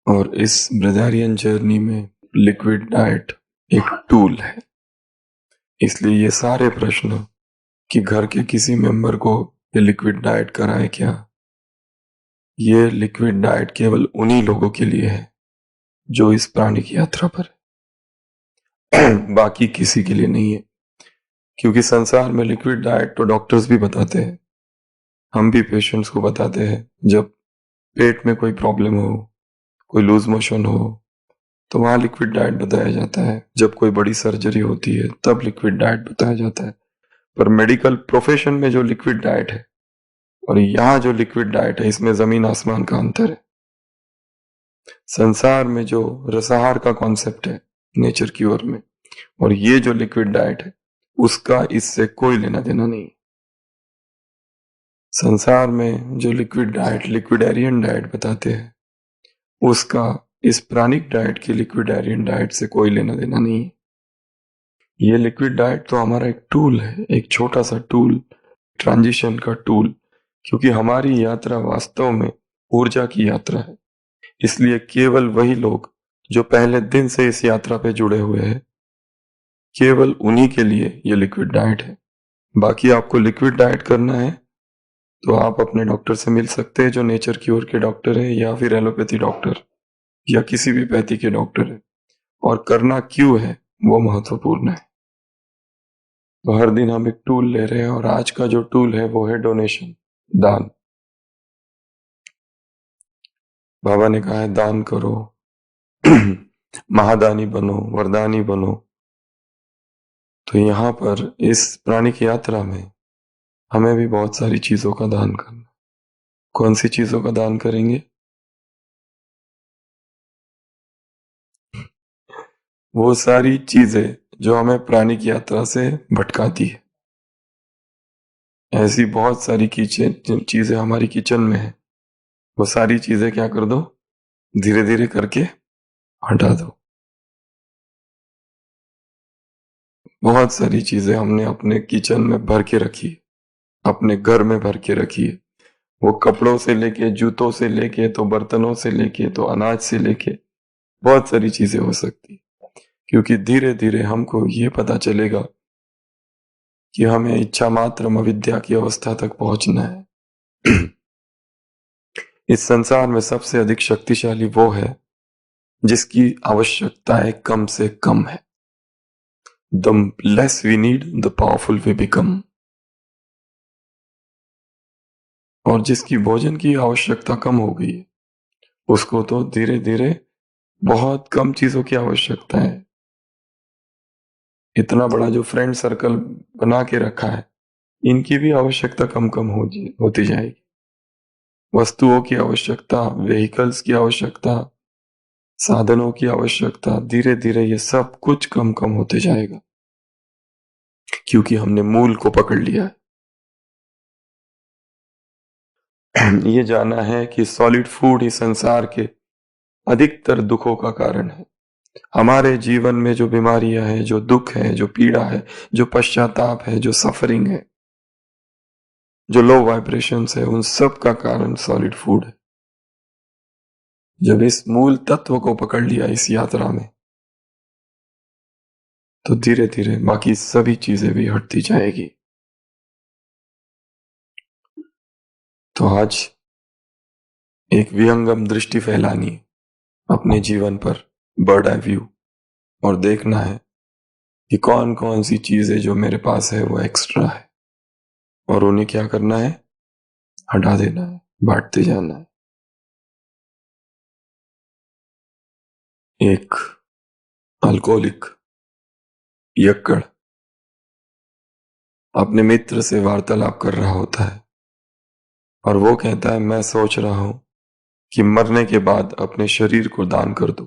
और इस ब्रदरियन जर्नी में लिक्विड डाइट एक टूल है। इसलिए ये सारे प्रश्न कि घर के किसी मेंबर को ये लिक्विड डाइट कराए क्या, ये लिक्विड डाइट केवल उन्हीं लोगों के लिए है जो इस प्राणिक यात्रा पर है, बाकी किसी के लिए नहीं है। क्योंकि संसार में लिक्विड डाइट तो डॉक्टर्स भी बताते हैं, हम भी पेशेंट्स को बताते हैं। जब पेट में कोई प्रॉब्लम हो, कोई लूज मोशन हो, तो वहां लिक्विड डाइट बताया जाता है। जब कोई बड़ी सर्जरी होती है तब लिक्विड डाइट बताया जाता है। पर मेडिकल प्रोफेशन में जो लिक्विड डाइट है और यहाँ जो लिक्विड डाइट है, इसमें जमीन आसमान का अंतर है। संसार में जो रसाहार का कॉन्सेप्ट है नेचर की ओर में, और ये जो लिक्विड डाइट है, उसका इससे कोई लेना देना नहीं। संसार में जो लिक्विड डाइट लिक्विडेरियन डाइट बताते हैं, उसका इस प्राणिक डाइट की लिक्विडेरियन डाइट से कोई लेना देना नहीं है। ये लिक्विड डाइट तो हमारा एक टूल है, एक छोटा सा टूल, ट्रांजिशन का टूल, क्योंकि हमारी यात्रा वास्तव में ऊर्जा की यात्रा है। इसलिए केवल वही लोग जो पहले दिन से इस यात्रा पे जुड़े हुए हैं, केवल उन्हीं के लिए ये लिक्विड डाइट है। बाकी आपको लिक्विड डाइट करना है तो आप अपने डॉक्टर से मिल सकते हैं, जो नेचर की ओर के डॉक्टर है, या फिर एलोपैथी डॉक्टर, या किसी भी पैथी के डॉक्टर है। और करना क्यों है वो महत्वपूर्ण है। तो हर दिन हम एक टूल ले रहे हैं, और आज का जो टूल है वो है डोनेशन, दान। बाबा ने कहा है दान करो, महादानी बनो, वरदानी बनो। तो यहाँ पर इस प्राणिक यात्रा में हमें भी बहुत सारी चीजों का दान करना। कौन सी चीजों का दान करेंगे? वो सारी चीजें जो हमें प्राणिक यात्रा से भटकाती है। ऐसी बहुत सारी चीजें हमारी किचन में है, वो सारी चीजें क्या कर दो, धीरे धीरे करके हटा दो। बहुत सारी चीजें हमने अपने किचन में भर के रखी है, अपने घर में भर के रखी है। वो कपड़ों से लेके, जूतों से लेके, तो बर्तनों से लेके, तो अनाज से लेके, बहुत सारी चीजें हो सकती। क्योंकि धीरे धीरे हमको ये पता चलेगा कि हमें इच्छा मात्र अविद्या की अवस्था तक पहुंचना है। इस संसार में सबसे अधिक शक्तिशाली वो है जिसकी आवश्यकताएं कम से कम है। The less we need, the powerful we become। और जिसकी भोजन की आवश्यकता कम हो गई है, उसको तो धीरे धीरे बहुत कम चीजों की आवश्यकता है। इतना बड़ा जो फ्रेंड सर्कल बना के रखा है, इनकी भी आवश्यकता कम कम होती जाएगी। वस्तुओं की आवश्यकता, व्हीकल्स की आवश्यकता, साधनों की आवश्यकता, धीरे धीरे ये सब कुछ कम कम होते जाएगा। क्योंकि हमने मूल को पकड़ लिया है। ये जाना है कि सॉलिड फूड ही संसार के अधिकतर दुखों का कारण है। हमारे जीवन में जो बीमारियां हैं, जो दुख है, जो पीड़ा है, जो पश्चाताप है, जो सफरिंग है, जो लो वाइब्रेशंस है, उन सब का कारण सॉलिड फूड है। जब इस मूल तत्व को पकड़ लिया इस यात्रा में, तो धीरे धीरे बाकी सभी चीजें भी हटती जाएगी। तो आज एक विहंगम दृष्टि फैलानी है अपने जीवन पर, बर्ड आई व्यू, और देखना है कि कौन कौन सी चीजें जो मेरे पास है वो एक्स्ट्रा है, और उन्हें क्या करना है, हटा देना है, बांटते जाना है। एक अल्कोहलिक यक्कड़ अपने मित्र से वार्तालाप कर रहा होता है और वो कहता है, मैं सोच रहा हूं कि मरने के बाद अपने शरीर को दान कर दूं,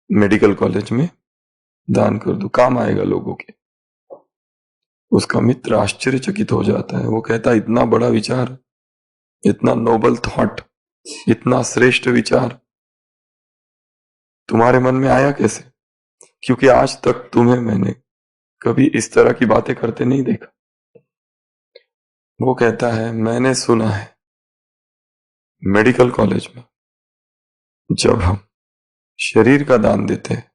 मेडिकल कॉलेज में दान कर दूं, काम आएगा लोगों के। उसका मित्र आश्चर्यचकित हो जाता है। वो कहता है, इतना बड़ा विचार, इतना नोबल थॉट, इतना श्रेष्ठ विचार तुम्हारे मन में आया कैसे? क्योंकि आज तक तुम्हें मैंने कभी इस तरह की बातें करते नहीं देखा। वो कहता है, मैंने सुना है मेडिकल कॉलेज में जब हम शरीर का दान देते हैं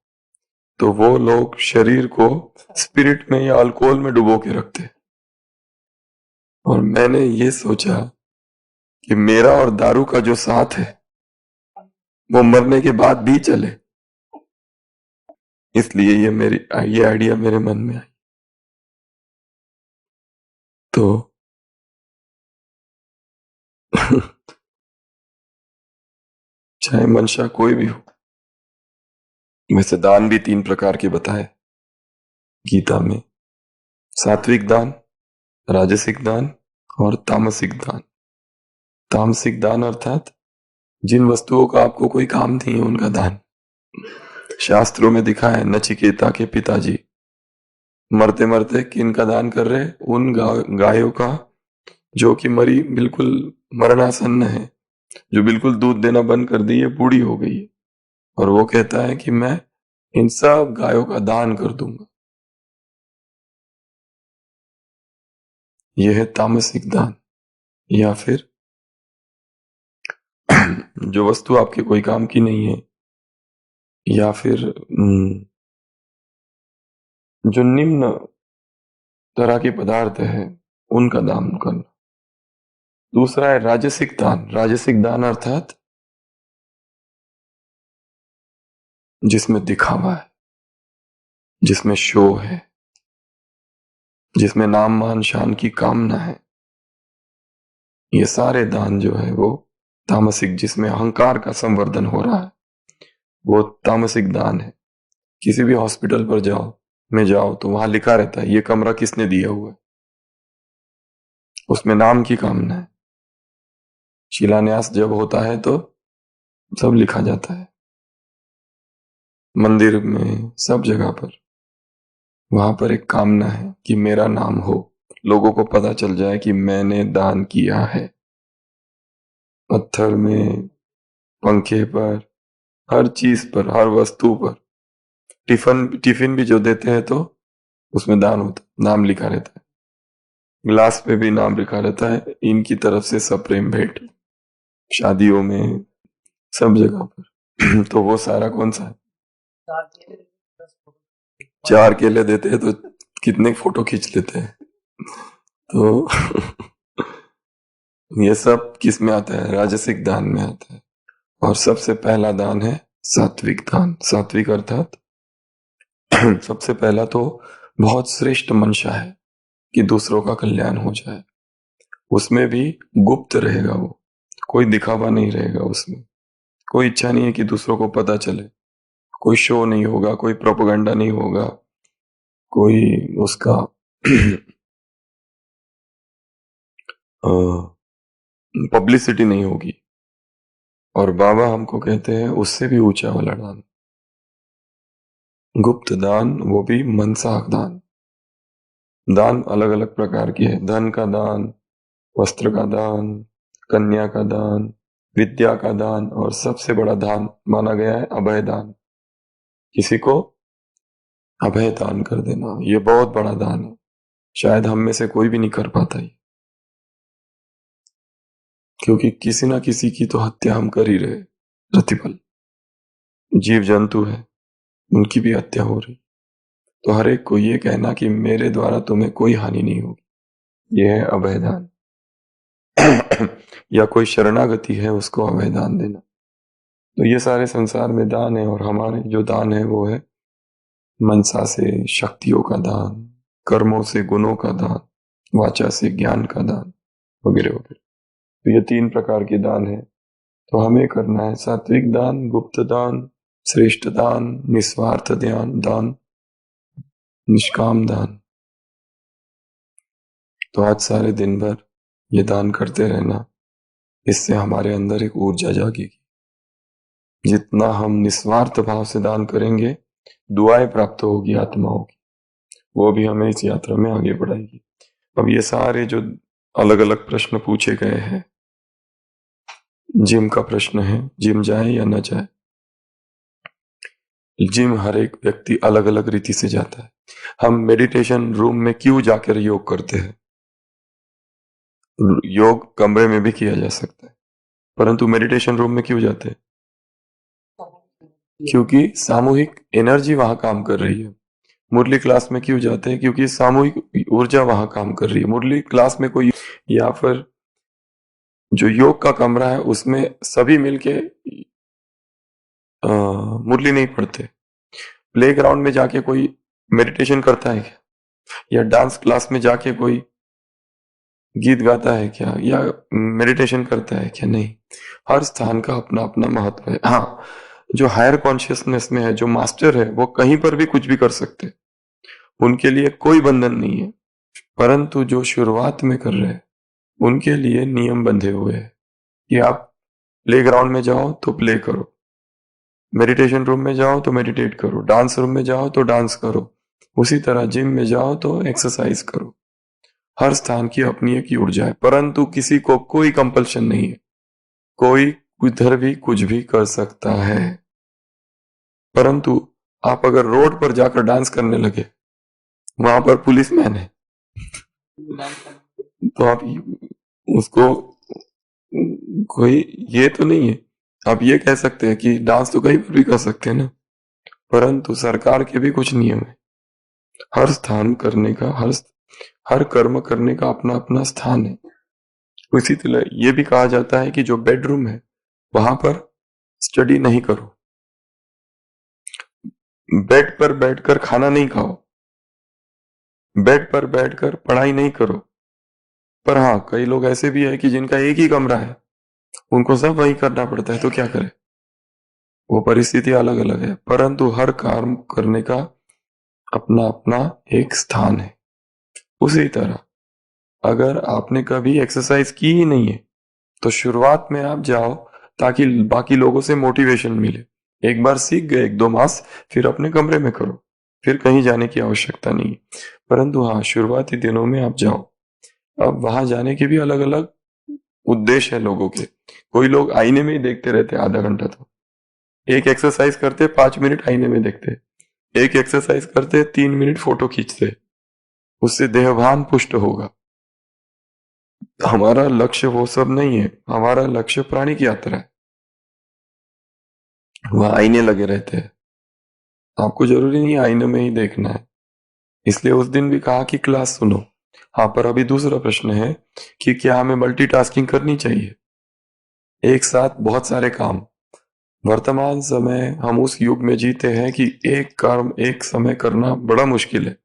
तो वो लोग शरीर को स्पिरिट में या अल्कोहल में डुबो के रखते हैं, और मैंने ये सोचा कि मेरा और दारू का जो साथ है वो मरने के बाद भी चले, इसलिए ये आइडिया मेरे मन में आई। तो चाहे मंशा कोई भी हो, वैसे दान भी 3 प्रकार के बताए गीता में, सात्विक दान, राजसिक दान और तामसिक दान। तामसिक दान अर्थात जिन वस्तुओं का आपको कोई काम नहीं है उनका दान। शास्त्रों में दिखा है, नचिकेता के पिताजी मरते मरते किन का दान कर रहे? उन गायों का जो कि मरी, बिल्कुल मरणासन्न है, जो बिल्कुल दूध देना बंद कर दी है, बूढ़ी हो गई है, और वो कहता है कि मैं इन सब गायों का दान कर दूंगा। यह है तामसिक दान। या फिर जो वस्तु आपके कोई काम की नहीं है, या फिर जो निम्न तरह के पदार्थ है उनका दान करना। दूसरा है राजसिक दान। राजसिक दान अर्थात जिसमें दिखावा है, जिसमें शो है, जिसमें नाम मान शान की कामना है, ये सारे दान जो है वो तामसिक, जिसमें अहंकार का संवर्धन हो रहा है, वो तामसिक दान है। किसी भी हॉस्पिटल पर जाओ तो वहां लिखा रहता है ये कमरा किसने दिया हुआ है, उसमें नाम की कामना है। शिलान्यास जब होता है तो सब लिखा जाता है, मंदिर में, सब जगह पर, वहां पर एक कामना है कि मेरा नाम हो, लोगों को पता चल जाए कि मैंने दान किया है। पत्थर में, पंखे पर, हर चीज पर, हर वस्तु पर, टिफिन भी जो देते हैं तो उसमें दान होता, नाम लिखा रहता है, गिलास पे भी नाम लिखा रहता है, इनकी तरफ से सप्रेम भेंट, शादियों में, सब जगह पर। तो वो सारा कौन सा है? 4 केले देते हैं तो कितने फोटो खींच लेते हैं। तो ये सब किस में आता है? राजसिक दान में आता है। और सबसे पहला दान है सात्विक दान। सात्विक अर्थात सबसे पहला तो बहुत श्रेष्ठ मंशा है कि दूसरों का कल्याण हो जाए। उसमें भी गुप्त रहेगा, वो कोई दिखावा नहीं रहेगा, उसमें कोई इच्छा नहीं है कि दूसरों को पता चले, कोई शो नहीं होगा, कोई प्रोपेगेंडा नहीं होगा, कोई उसका पब्लिसिटी नहीं होगी। और बाबा हमको कहते हैं उससे भी ऊंचा वाला दान, गुप्त दान, वो भी मनसा दान। दान अलग अलग प्रकार की है, धन का दान, वस्त्र का दान, कन्या का दान, विद्या का दान, और सबसे बड़ा दान माना गया है अभय दान। किसी को अभय दान कर देना, ये बहुत बड़ा दान है, शायद हम में से कोई भी नहीं कर पाता ये, क्योंकि किसी ना किसी की तो हत्या हम कर ही रहे प्रतिपल। जीव जंतु है, उनकी भी हत्या हो रही, तो हर एक को ये कहना कि मेरे द्वारा तुम्हें कोई हानि नहीं होगी, यह है अभय दान। या कोई शरणागति है, उसको अभय दान देना। तो ये सारे संसार में दान है, और हमारे जो दान है वो है मनसा से शक्तियों का दान, कर्मों से गुणों का दान, वाचा से ज्ञान का दान, वगैरह वगैरह। तो ये 3 प्रकार के दान है। तो हमें करना है सात्विक दान, गुप्त दान, श्रेष्ठ दान, निस्वार्थ दान, निष्काम दान। तो आज सारे दिन भर ये दान करते रहना, इससे हमारे अंदर एक ऊर्जा जागेगी। जितना हम निस्वार्थ भाव से दान करेंगे, दुआएं प्राप्त होगी आत्माओं की, वो भी हमें इस यात्रा में आगे बढ़ाएगी। अब ये सारे जो अलग अलग प्रश्न पूछे गए हैं, जिम का प्रश्न है, जिम जाए या न जाए। जिम हर एक व्यक्ति अलग अलग रीति से जाता है। हम मेडिटेशन रूम में क्यों जाकर योग करते हैं? योग कमरे में भी किया जा सकता है, परंतु मेडिटेशन रूम में क्यों जाते हैं? क्योंकि सामूहिक एनर्जी वहां काम कर रही है। मुरली क्लास में क्यों जाते हैं? क्योंकि सामूहिक ऊर्जा वहां काम कर रही है। मुरली क्लास में कोई, या फिर जो योग का कमरा है उसमें सभी मिलके मुरली नहीं पढ़ते। प्लेग्राउंड में जाके कोई मेडिटेशन करता है क्या? या डांस क्लास में जाके कोई गीत गाता है क्या, या मेडिटेशन करता है क्या? नहीं। हर स्थान का अपना अपना महत्व है। हाँ, जो हायर कॉन्शियसनेस में है, जो मास्टर है, वो कहीं पर भी कुछ भी कर सकते हैं, उनके लिए कोई बंधन नहीं है। परंतु जो शुरुआत में कर रहे हैं, उनके लिए नियम बंधे हुए हैं कि आप प्लेग्राउंड में जाओ तो प्ले करो, मेडिटेशन रूम में जाओ तो मेडिटेट करो, डांस रूम में जाओ तो डांस करो, उसी तरह जिम में जाओ तो एक्सरसाइज करो। हर स्थान की अपनी एक ऊर्जा है, परंतु किसी को कोई कंपल्शन नहीं है। कोई उधर भी कुछ भी कर सकता है। परंतु आप अगर रोड पर जाकर डांस करने लगे, वहां पर पुलिसमैन है, तो आप उसको कोई ये तो नहीं है। आप ये कह सकते हैं कि डांस तो कहीं पर भी कर सकते हैं ना, परंतु सरकार के भी कुछ नियम है। हर स्थान करने का, हर कर्म करने का अपना अपना स्थान है। इसी तरह ये भी कहा जाता है कि जो बेडरूम है वहां पर स्टडी नहीं करो, बेड पर बैठकर खाना नहीं खाओ, बेड पर बैठकर पढ़ाई नहीं करो। पर हाँ, कई लोग ऐसे भी है कि जिनका एक ही कमरा है, उनको सब वही करना पड़ता है, तो क्या करें? वो परिस्थिति अलग अलग है, परंतु हर काम करने का अपना अपना एक स्थान है। उसी तरह अगर आपने कभी एक्सरसाइज की ही नहीं है, तो शुरुआत में आप जाओ ताकि बाकी लोगों से मोटिवेशन मिले। एक बार सीख गए 1-2 मास, फिर अपने कमरे में करो, फिर कहीं जाने की आवश्यकता नहीं। परंतु हाँ, शुरुआती दिनों में आप जाओ। अब वहां जाने के भी अलग अलग उद्देश्य है लोगों के। कोई लोग आईने में ही देखते रहते आधा घंटा, तो एक एक्सरसाइज करते 5 मिनट आईने में देखते, एक एक्सरसाइज करते 3 मिनट फोटो खींचते, उससे देहभान पुष्ट होगा। हमारा लक्ष्य वो सब नहीं है। हमारा लक्ष्य प्राणिक यात्रा है। वहां आईने लगे रहते हैं, आपको जरूरी नहीं आईने में ही देखना है। इसलिए उस दिन भी कहा कि क्लास सुनो। हाँ, पर अभी दूसरा प्रश्न है कि क्या हमें मल्टीटास्किंग करनी चाहिए, एक साथ बहुत सारे काम? वर्तमान समय हम उस युग में जीते हैं कि एक काम एक समय करना बड़ा मुश्किल है।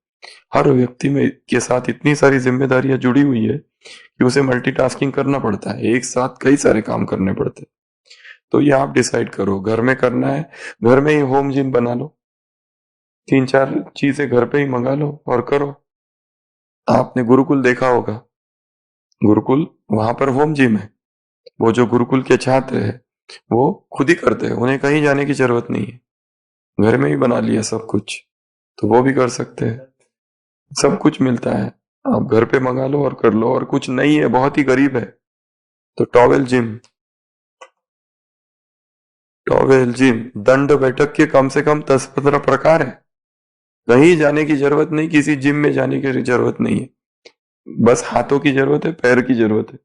हर व्यक्ति में के साथ इतनी सारी जिम्मेदारियां जुड़ी हुई है कि उसे मल्टीटास्किंग करना पड़ता है, एक साथ कई सारे काम करने पड़ते हैं। तो ये आप डिसाइड करो, घर में करना है, घर में ही होम जिम बना लो, 3-4 चीजें घर पे ही मंगा लो और करो। आपने गुरुकुल देखा होगा, गुरुकुल वहां पर होम जिम है। वो जो गुरुकुल के छात्र है वो खुद ही करते हैं, उन्हें कहीं जाने की जरूरत नहीं है, घर में ही बना लिया सब कुछ, तो वो भी कर सकते हैं। सब कुछ मिलता है, आप घर पे मंगा लो और कर लो। और कुछ नहीं है, बहुत ही गरीब है, तो टॉवेल जिम दंड बैठक के कम से कम 10-15 प्रकार है। कहीं जाने की जरूरत नहीं, किसी जिम में जाने की जरूरत नहीं है, बस हाथों की जरूरत है, पैर की जरूरत है।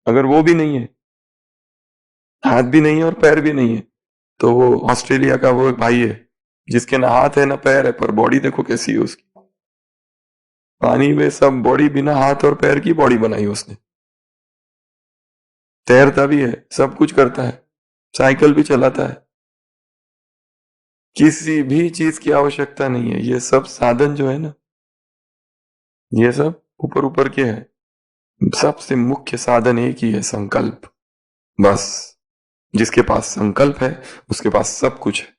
अगर वो भी नहीं है, हाथ भी नहीं है और पैर भी नहीं है, तो वो ऑस्ट्रेलिया का वो एक भाई है जिसके ना हाथ है ना पैर है, पर बॉडी देखो कैसी है उसकी। पानी में सब बॉडी, बिना हाथ और पैर की बॉडी बनाई उसने। तैरता भी है, सब कुछ करता है, साइकिल भी चलाता है। किसी भी चीज की आवश्यकता नहीं है। ये सब साधन जो है ना, ये सब ऊपर ऊपर के है। सबसे मुख्य साधन एक ही है, संकल्प। बस जिसके पास संकल्प है उसके पास सब कुछ है।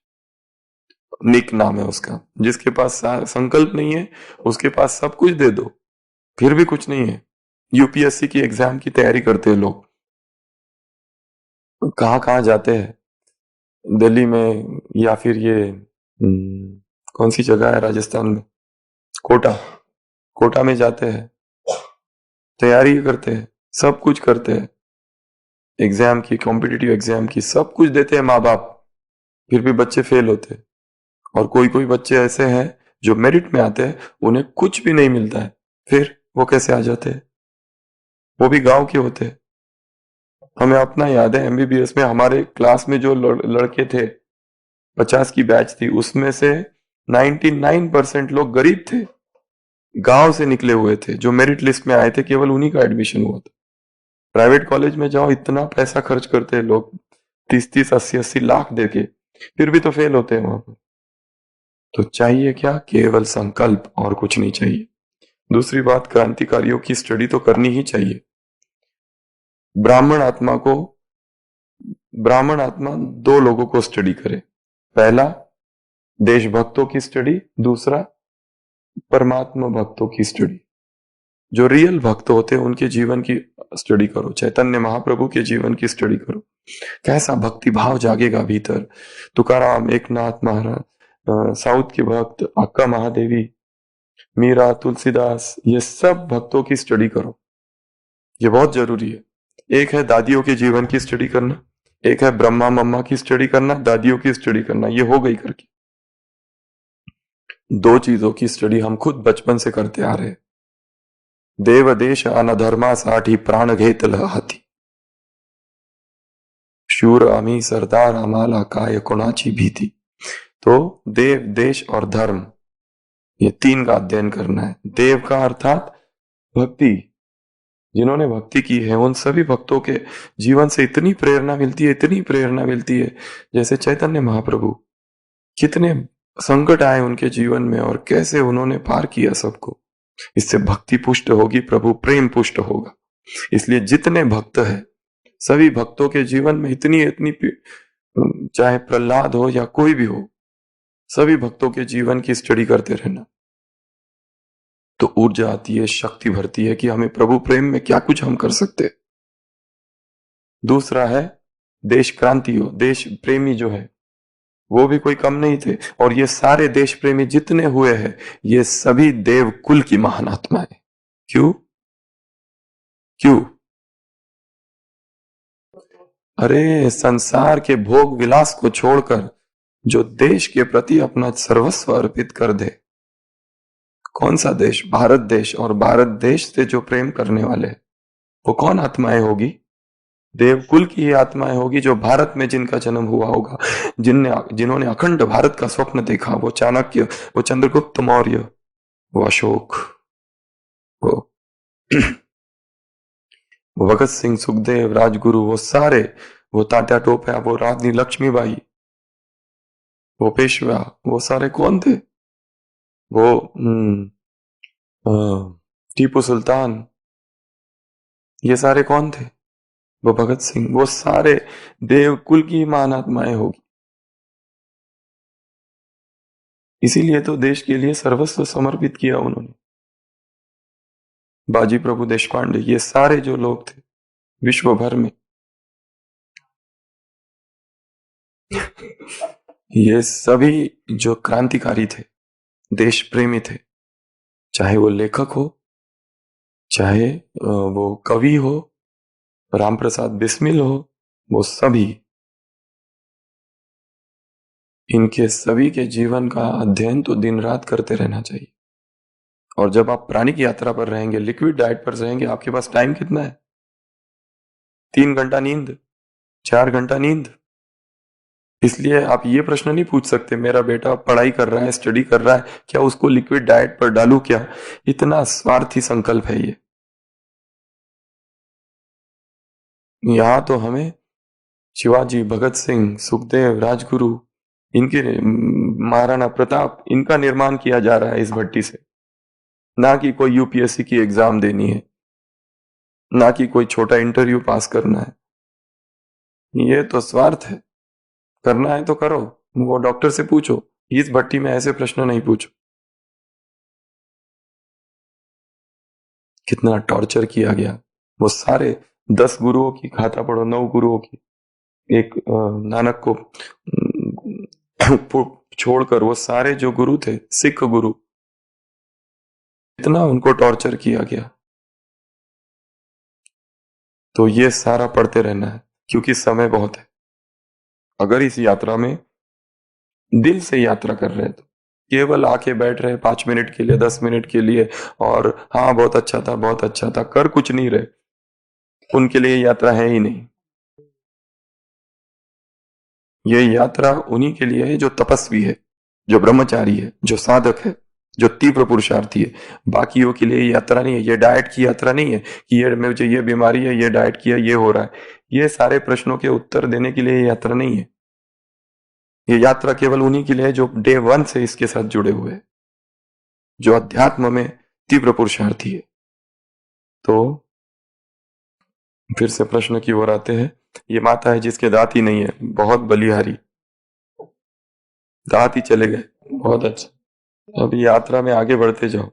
निक नाम है उसका। जिसके पास संकल्प नहीं है उसके पास सब कुछ दे दो, फिर भी कुछ नहीं है। यूपीएससी की एग्जाम की तैयारी करते हैं लोग, कहाँ कहाँ जाते हैं, दिल्ली में या फिर ये कौन सी जगह है राजस्थान में, कोटा में जाते हैं, तैयारी करते हैं, सब कुछ करते हैं, एग्जाम की, कॉम्पिटिटिव एग्जाम की, सब कुछ देते हैं माँ बाप, फिर भी बच्चे फेल होते हैं। और कोई कोई बच्चे ऐसे हैं जो मेरिट में आते हैं, उन्हें कुछ भी नहीं मिलता है, फिर वो कैसे आ जाते हैं? वो भी गांव के होते हैं। हमें अपना याद है, एमबीबीएस में हमारे क्लास में जो लड़के थे, 50 की बैच थी, उसमें से 99% लोग गरीब थे, गांव से निकले हुए थे, जो मेरिट लिस्ट में आए थे, केवल उन्हीं का एडमिशन हुआ था। प्राइवेट कॉलेज में जाओ, इतना पैसा खर्च करते हैं लोग, 30-30, 80-80 लाख देके, फिर भी तो फेल होते हैं वहां पर। तो चाहिए क्या? केवल संकल्प, और कुछ नहीं चाहिए। दूसरी बात, क्रांतिकारियों की स्टडी तो करनी ही चाहिए। ब्राह्मण आत्मा 2 लोगों को स्टडी करे। पहला देशभक्तों की स्टडी, दूसरा परमात्मा भक्तों की स्टडी। जो रियल भक्त होते हैं उनके जीवन की स्टडी करो। चैतन्य महाप्रभु के जीवन की स्टडी करो, कैसा भक्ति भाव जागेगा भीतर। तुकाराम, एकनाथ महाराज, साउथ के भक्त, अक्का महादेवी, मीरा, तुलसीदास, ये सब भक्तों की स्टडी करो, ये बहुत जरूरी है। एक है दादियों के जीवन की स्टडी करना, एक है ब्रह्मा मम्मा की स्टडी करना, दादियों की स्टडी करना, ये हो गई करके। 2 चीजों की स्टडी हम खुद बचपन से करते आ रहे हैं। देव देश अनधर्मा साठी प्राण घेतल हाती, शूर आम्ही सरदार आम्हाला काय कोणाची भीती। तो देव, देश और धर्म, ये 3 का अध्ययन करना है। देव का अर्थात भक्ति, जिन्होंने भक्ति की है उन सभी भक्तों के जीवन से इतनी प्रेरणा मिलती है, इतनी प्रेरणा मिलती है। जैसे चैतन्य महाप्रभु, कितने संकट आए उनके जीवन में और कैसे उन्होंने पार किया सबको। इससे भक्ति पुष्ट होगी, प्रभु प्रेम पुष्ट होगा। इसलिए जितने भक्त हैं, सभी भक्तों के जीवन में इतनी चाहे प्रहलाद हो या कोई भी हो, सभी भक्तों के जीवन की स्टडी करते रहना, तो ऊर्जा आती है, शक्ति भरती है कि हमें प्रभु प्रेम में क्या कुछ हम कर सकते हैं। दूसरा है देश क्रांति हो, देश प्रेमी जो है वो भी कोई कम नहीं थे। और ये सारे देश प्रेमी जितने हुए हैं, ये सभी देव कुल की महान आत्माएं। क्यों? अरे संसार के भोग विलास को छोड़कर जो देश के प्रति अपना सर्वस्व अर्पित कर दे, कौन सा देश? भारत देश। और भारत देश से जो प्रेम करने वाले, वो कौन आत्माएं होगी? देवकुल की ही आत्माएं होगी, जो भारत में जिनका जन्म हुआ होगा, जिन्होंने अखंड भारत का स्वप्न देखा। वो चाणक्य, वो चंद्रगुप्त मौर्य, वो अशोक, वो भगत सिंह, सुखदेव, राजगुरु, वो सारे, वो तात्या टोपे, वो रानी लक्ष्मीबाई, वो पेशवा, वो सारे कौन थे? वो टीपू सुल्तान, ये सारे कौन थे? वो भगत सिंह, वो सारे देवकुल की महान आत्माएं होगी। इसीलिए तो देश के लिए सर्वस्व समर्पित किया उन्होंने। बाजी प्रभु देशपांडे, ये सारे जो लोग थे विश्व भर में, ये सभी जो क्रांतिकारी थे, देश प्रेमी थे, चाहे वो लेखक हो, चाहे वो कवि हो, राम प्रसाद बिस्मिल हो, वो सभी, इनके सभी के जीवन का अध्ययन तो दिन रात करते रहना चाहिए। और जब आप प्राणिक यात्रा पर रहेंगे, लिक्विड डाइट पर रहेंगे, आपके पास टाइम कितना है? 3 घंटा नींद, 4 घंटा नींद। इसलिए आप ये प्रश्न नहीं पूछ सकते मेरा बेटा पढ़ाई कर रहा है, स्टडी कर रहा है, क्या उसको लिक्विड डाइट पर डालूं क्या? इतना स्वार्थी संकल्प है ये। यहां तो हमें शिवाजी, भगत सिंह, सुखदेव, राजगुरु, इनके महाराणा प्रताप, इनका निर्माण किया जा रहा है इस भट्टी से, ना कि कोई यूपीएससी की एग्जाम देनी है, ना कि कोई छोटा इंटरव्यू पास करना है। ये तो स्वार्थ है। करना है तो करो, वो डॉक्टर से पूछो, इस भट्टी में ऐसे प्रश्न नहीं पूछो। कितना टॉर्चर किया गया। वो सारे 10 गुरुओं की खाता पढ़ो, 9 गुरुओं की, एक नानक को छोड़कर वो सारे जो गुरु थे, सिख गुरु, इतना उनको टॉर्चर किया गया। तो ये सारा पढ़ते रहना है, क्योंकि समय बहुत है। अगर इस यात्रा में दिल से यात्रा कर रहे हैं तो केवल आके बैठ रहे 5 मिनट के लिए, 10 मिनट के लिए, और हाँ बहुत अच्छा था, बहुत अच्छा था, कर कुछ नहीं रहे, उनके लिए यात्रा है ही नहीं। ये यात्रा उन्हीं के लिए है जो तपस्वी है, जो ब्रह्मचारी है, जो साधक है, जो तीव्र पुरुषार्थी है। बाकियों के लिए यात्रा नहीं है। ये डाइट की यात्रा नहीं है कि ये मुझे ये बीमारी है, ये डाइट किया, ये हो रहा है। ये सारे प्रश्नों के उत्तर देने के लिए यात्रा नहीं है। ये यात्रा केवल उन्हीं के लिए है जो डे 1 से इसके साथ जुड़े हुए हैं, जो अध्यात्म में तीव्र पुरुषार्थी है। तो फिर से प्रश्न की ओर आते हैं। ये माता है जिसके दांत ही नहीं है, बहुत बलिहारी, दांत ही चले गए, बहुत अच्छा। अभी यात्रा में आगे बढ़ते जाओ।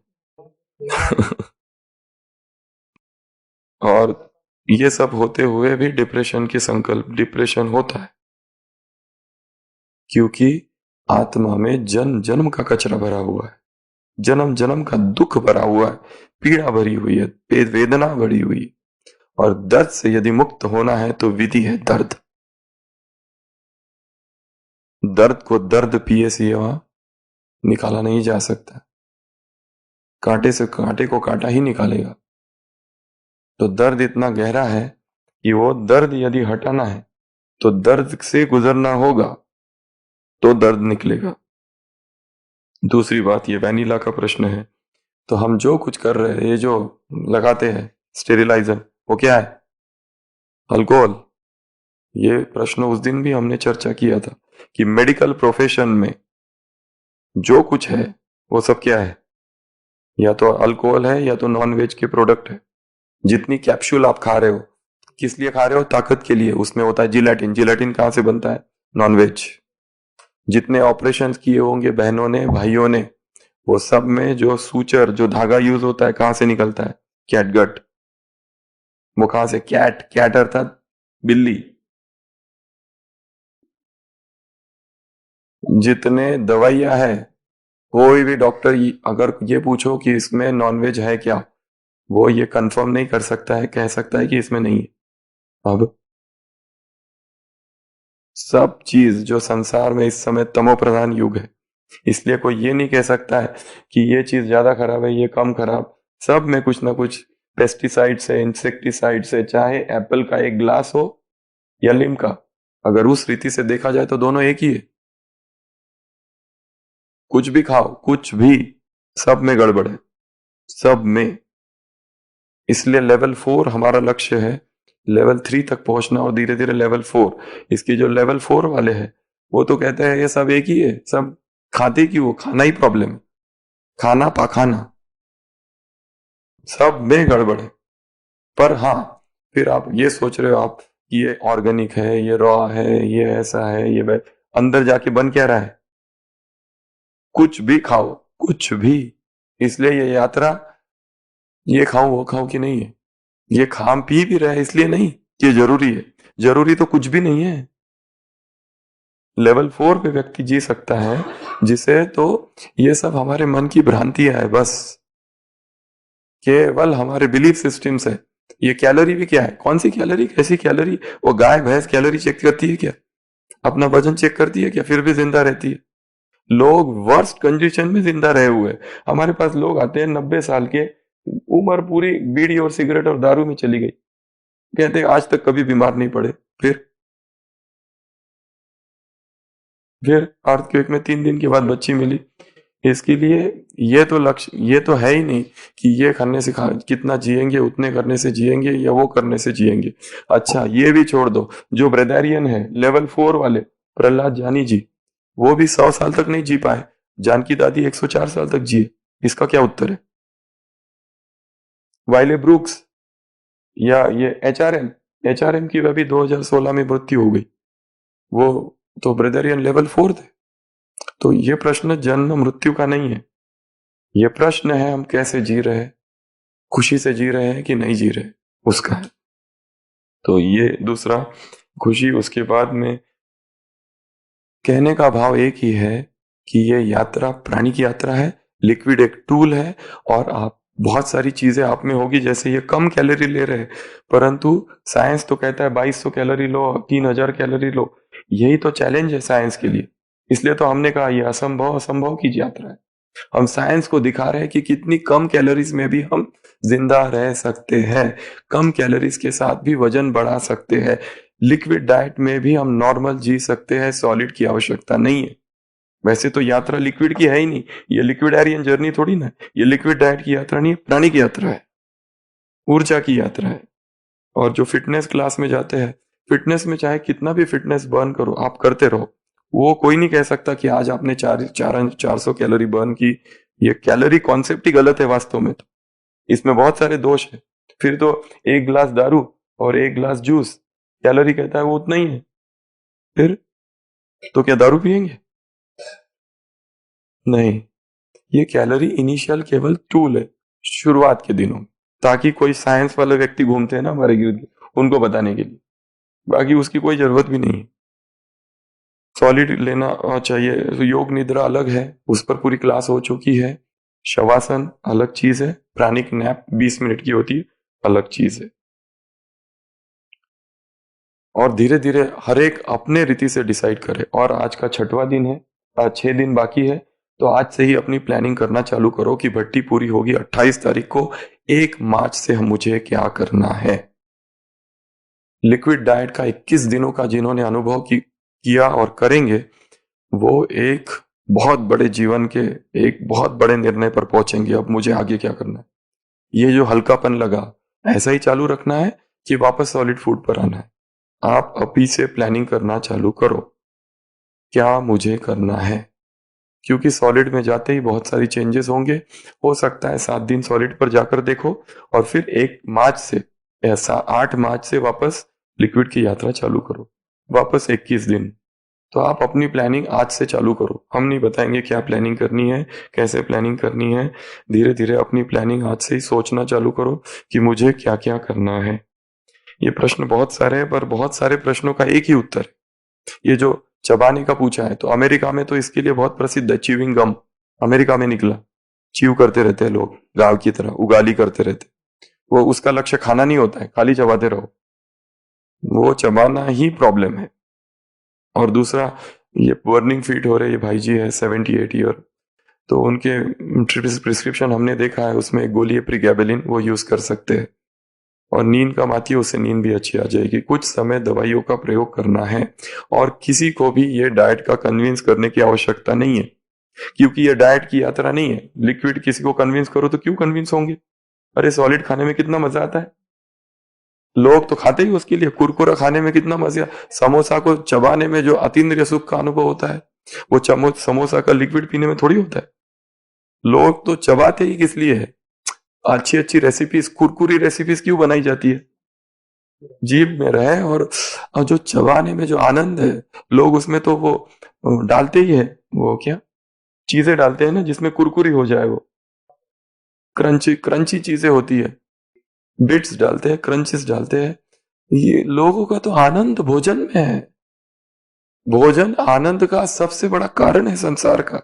और ये सब होते हुए भी डिप्रेशन के संकल्प, डिप्रेशन होता है क्योंकि आत्मा में जन्म जन्म का कचरा भरा हुआ है, जन्म जन्म का दुख भरा हुआ है, पीड़ा भरी हुई है, वेदना भरी हुई है। और दर्द से यदि मुक्त होना है तो विधि है दर्द। दर्द को दर्द पिए सिवा निकाला नहीं जा सकता। कांटे से कांटे को कांटा ही निकालेगा। तो दर्द इतना गहरा है कि वो दर्द यदि हटाना है तो दर्द से गुजरना होगा, तो दर्द निकलेगा। दूसरी बात, ये वैनिला का प्रश्न है। तो हम जो कुछ कर रहे हैं, ये जो लगाते हैं स्टेरिलाइजर, वो क्या है? अल्कोहल। ये प्रश्न उस दिन भी हमने चर्चा किया था कि मेडिकल प्रोफेशन में जो कुछ है वो सब क्या है? या तो अल्कोहल है या तो नॉनवेज के प्रोडक्ट है। जितनी कैप्सूल आप खा रहे हो, किस लिए खा रहे हो? ताकत के लिए। उसमें होता है जिलेटिन। जिलेटिन कहां से बनता है? नॉनवेज। जितने ऑपरेशन किए होंगे बहनों ने, भाइयों ने, वो सब में जो सूचर, जो धागा यूज होता है, कहां से निकलता है? कैटगट। वो कहां से? कैट अर्थात बिल्ली। जितने दवाइयां है, कोई भी डॉक्टर अगर ये पूछो कि इसमें नॉनवेज है क्या, वो ये कंफर्म नहीं कर सकता है, कह सकता है कि इसमें नहीं है। अब सब चीज जो संसार में इस समय तमोप्रधान युग है, इसलिए कोई ये नहीं कह सकता है कि ये चीज ज्यादा खराब है, ये कम खराब। सब में कुछ ना कुछ पेस्टिसाइड से, इंसेक्टिसाइड से, चाहे एप्पल का एक ग्लास हो या लिम्का, अगर उस रीति से देखा जाए तो दोनों एक ही है। कुछ भी खाओ, कुछ भी, सब में गड़बड़ है, सब में। इसलिए लेवल 4 हमारा लक्ष्य है, लेवल 3 तक पहुंचना और धीरे धीरे लेवल 4। इसके जो लेवल 4 वाले हैं वो तो कहते हैं ये सब एक ही है, सब खाते क्यों? खाना ही प्रॉब्लम है, खाना पाखाना सब में गड़बड़ है। पर हाँ, फिर आप ये सोच रहे हो आप कि ये ऑर्गेनिक है, ये रॉ है, ये ऐसा है, ये अंदर जाके बन क्या रहा है? कुछ भी खाओ, कुछ भी। इसलिए ये यात्रा ये खाऊं वो खाऊं की नहीं है। ये खाम पी भी रहे इसलिए नहीं कि जरूरी है, जरूरी तो कुछ भी नहीं है। लेवल 4 पे व्यक्ति जी सकता है, जिसे तो ये सब हमारे मन की भ्रांतियां है बस। केवल हमारे बिलीफ सिस्टम से। ये कैलोरी भी क्या है? कौन सी कैलोरी, कैसी कैलोरी? वो गाय भैंस कैलोरी चेक करती है क्या? अपना वजन चेक करती है क्या? फिर भी जिंदा रहती है। लोग वर्स्ट कंडीशन में जिंदा रहे हुए हैं। हमारे पास लोग आते हैं 90 साल के, उम्र पूरी बीड़ी और सिगरेट और दारू में चली गई, कहते हैं आज तक कभी बीमार नहीं पड़े। फिर अर्थक्वेक में 3 दिन के बाद बच्ची मिली। इसके लिए ये तो लक्ष्य, ये तो है ही नहीं कि ये करने से कितना जिएंगे, उतने करने से जिएंगे या वो करने से जिएंगे। अच्छा ये भी छोड़ दो, जो ब्रेदारियन है लेवल 4 वाले, प्रहलाद जानी जी, वो भी 100 साल तक नहीं जी पाए। जानकी दादी 104 साल तक जिए। इसका क्या उत्तर है? वाइले ब्रूक्स या ये एचआरएम की वह भी 2016 में मृत्यु हो गई। वो तो ब्रेदारियन लेवल 4 थे। तो ये प्रश्न जन्म मृत्यु का नहीं है, ये प्रश्न है हम कैसे जी रहे हैं, खुशी से जी रहे हैं कि नहीं जी रहे, उसका है। तो ये दूसरा खुशी। उसके बाद में कहने का भाव एक ही है कि ये यात्रा प्राणी की यात्रा है, लिक्विड एक टूल है, और आप बहुत सारी चीजें आप में होगी। जैसे ये कम कैलोरी ले रहे हैं, परंतु साइंस तो कहता है 2200 कैलोरी लो, 3000 कैलोरी लो। यही तो चैलेंज है साइंस के लिए। इसलिए तो हमने कहा ये असंभव की यात्रा है। हम साइंस को दिखा रहे हैं कि कितनी कम कैलोरीज में भी हम जिंदा रह सकते हैं, कम कैलोरीज के साथ भी वजन बढ़ा सकते हैं, लिक्विड डाइट में भी हम नॉर्मल जी सकते हैं, सॉलिड की आवश्यकता नहीं है। वैसे तो यात्रा लिक्विड की है ही नहीं, ये लिक्विडेरियन जर्नी थोड़ी ना, ये लिक्विड डाइट की यात्रा नहीं है, प्राणी की यात्रा है, ऊर्जा की यात्रा है। और जो फिटनेस क्लास में जाते हैं, फिटनेस में चाहे कितना भी फिटनेस बर्न करो, आप करते रहो, वो कोई नहीं कह सकता कि आज आपने 400 कैलोरी बर्न की। ये कैलोरी कॉन्सेप्ट ही गलत है वास्तव में। तो इसमें बहुत सारे दोष है। फिर तो 1 गिलास दारू और 1 गिलास जूस कैलोरी कहता है वो उतना ही है, फिर तो क्या दारू पिएंगे? नहीं, ये कैलोरी इनिशियल केवल टूल है शुरुआत के दिनों में, ताकि कोई साइंस वाले व्यक्ति घूमते हैं ना हमारे गिर्द, उनको बताने के लिए, बाकी उसकी कोई जरूरत भी नहीं है। सॉलिड लेना चाहिए। योग निद्रा अलग है, उस पर पूरी क्लास हो चुकी है। शवासन अलग चीज है, प्राणिक नैप 20 मिनट की होती है, अलग चीज है। और धीरे धीरे हर एक अपने रीति से डिसाइड करे। और आज का 6वां दिन है, 6 दिन बाकी है, तो आज से ही अपनी प्लानिंग करना चालू करो कि भट्टी पूरी होगी 28 तारीख को। 1 मार्च से मुझे क्या करना है। लिक्विड डाइट का 21 दिनों का जिन्होंने अनुभव किया और करेंगे, वो एक बहुत बड़े जीवन के एक बहुत बड़े निर्णय पर पहुंचेंगे। अब मुझे आगे क्या करना है, ये जो हल्कापन लगा ऐसा ही चालू रखना है कि वापस सॉलिड फूड पर आना है। आप अभी से प्लानिंग करना चालू करो, क्या मुझे करना है, क्योंकि सॉलिड में जाते ही बहुत सारी चेंजेस होंगे। हो सकता है 7 दिन सॉलिड पर जाकर देखो और फिर 1 मार्च से ऐसा 8 मार्च से वापस लिक्विड की यात्रा चालू करो, वापस 21 दिन। तो आप अपनी प्लानिंग आज से चालू करो। हम नहीं बताएंगे क्या प्लानिंग करनी है, कैसे प्लानिंग करनी है। धीरे धीरे अपनी प्लानिंग आज से ही सोचना चालू करो कि मुझे क्या क्या करना है। ये प्रश्न बहुत सारे हैं, पर बहुत सारे प्रश्नों का एक ही उत्तर है। ये जो चबाने का पूछा है, तो अमेरिका में तो इसके लिए बहुत प्रसिद्ध है, च्यूइंग गम। अमेरिका में निकला, च्यू करते रहते हैं लोग, गाँव की तरह उगाली करते रहते। वो उसका लक्ष्य खाना नहीं होता है, खाली चबाते रहो, वो चबाना ही प्रॉब्लम है। और दूसरा, ये बर्निंग फीट हो रहे, ये भाई जी है 78 ईयर, तो उनके प्रिस्क्रिप्शन हमने देखा है, उसमें एक गोली है प्रीगैबेलिन, वो यूज कर सकते हैं। और नींद कम आती है, उससे नींद भी अच्छी आ जाएगी। कुछ समय दवाइयों का प्रयोग करना है, और किसी को भी ये डाइट का कन्विंस करने की आवश्यकता नहीं है, क्योंकि ये डाइट की यात्रा नहीं है। लिक्विड किसी को कन्विंस करो तो क्यों कन्विंस होंगे? अरे सॉलिड खाने में कितना मजा आता है, लोग तो खाते ही उसके लिए। कुरकुरा खाने में कितना मजा, समोसा को चबाने में जो अतीन्द्रिय सुख का अनुभव होता है, वो समोसा का लिक्विड पीने में थोड़ी होता है। लोग तो चबाते ही किस लिए है? अच्छी अच्छी रेसिपीज, कुरकुरी रेसिपीज क्यों बनाई जाती है? जीभ में रहे, और जो चबाने में जो आनंद है, लोग उसमें तो वो डालते ही है, वो क्या चीजें डालते हैं ना जिसमें कुरकुरी हो जाए, वो क्रंची चीजें होती है, बिट्स डालते हैं, क्रंचेस डालते हैं। ये लोगों का तो आनंद भोजन में है। भोजन आनंद का सबसे बड़ा कारण है संसार का।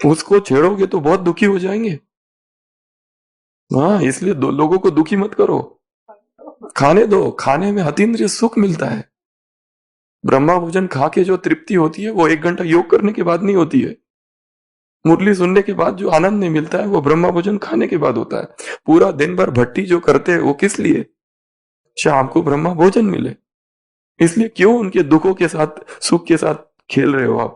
उसको छेड़ोगे तो बहुत दुखी हो जाएंगे। हाँ, इसलिए दो लोगों को दुखी मत करो, खाने दो, खाने में अतीन्द्रिय सुख मिलता है। ब्रह्मा भोजन खा के जो तृप्ति होती है वो 1 घंटा योग करने के बाद नहीं होती है। मुरली सुनने के बाद जो आनंद नहीं मिलता है वो ब्रह्मा भोजन खाने के बाद होता है। पूरा दिन भर भट्टी जो करते हैं वो किस लिए? शाम को ब्रह्मा भोजन मिले। इसलिए क्यों उनके दुखों के साथ सुख के साथ खेल रहे हो आप?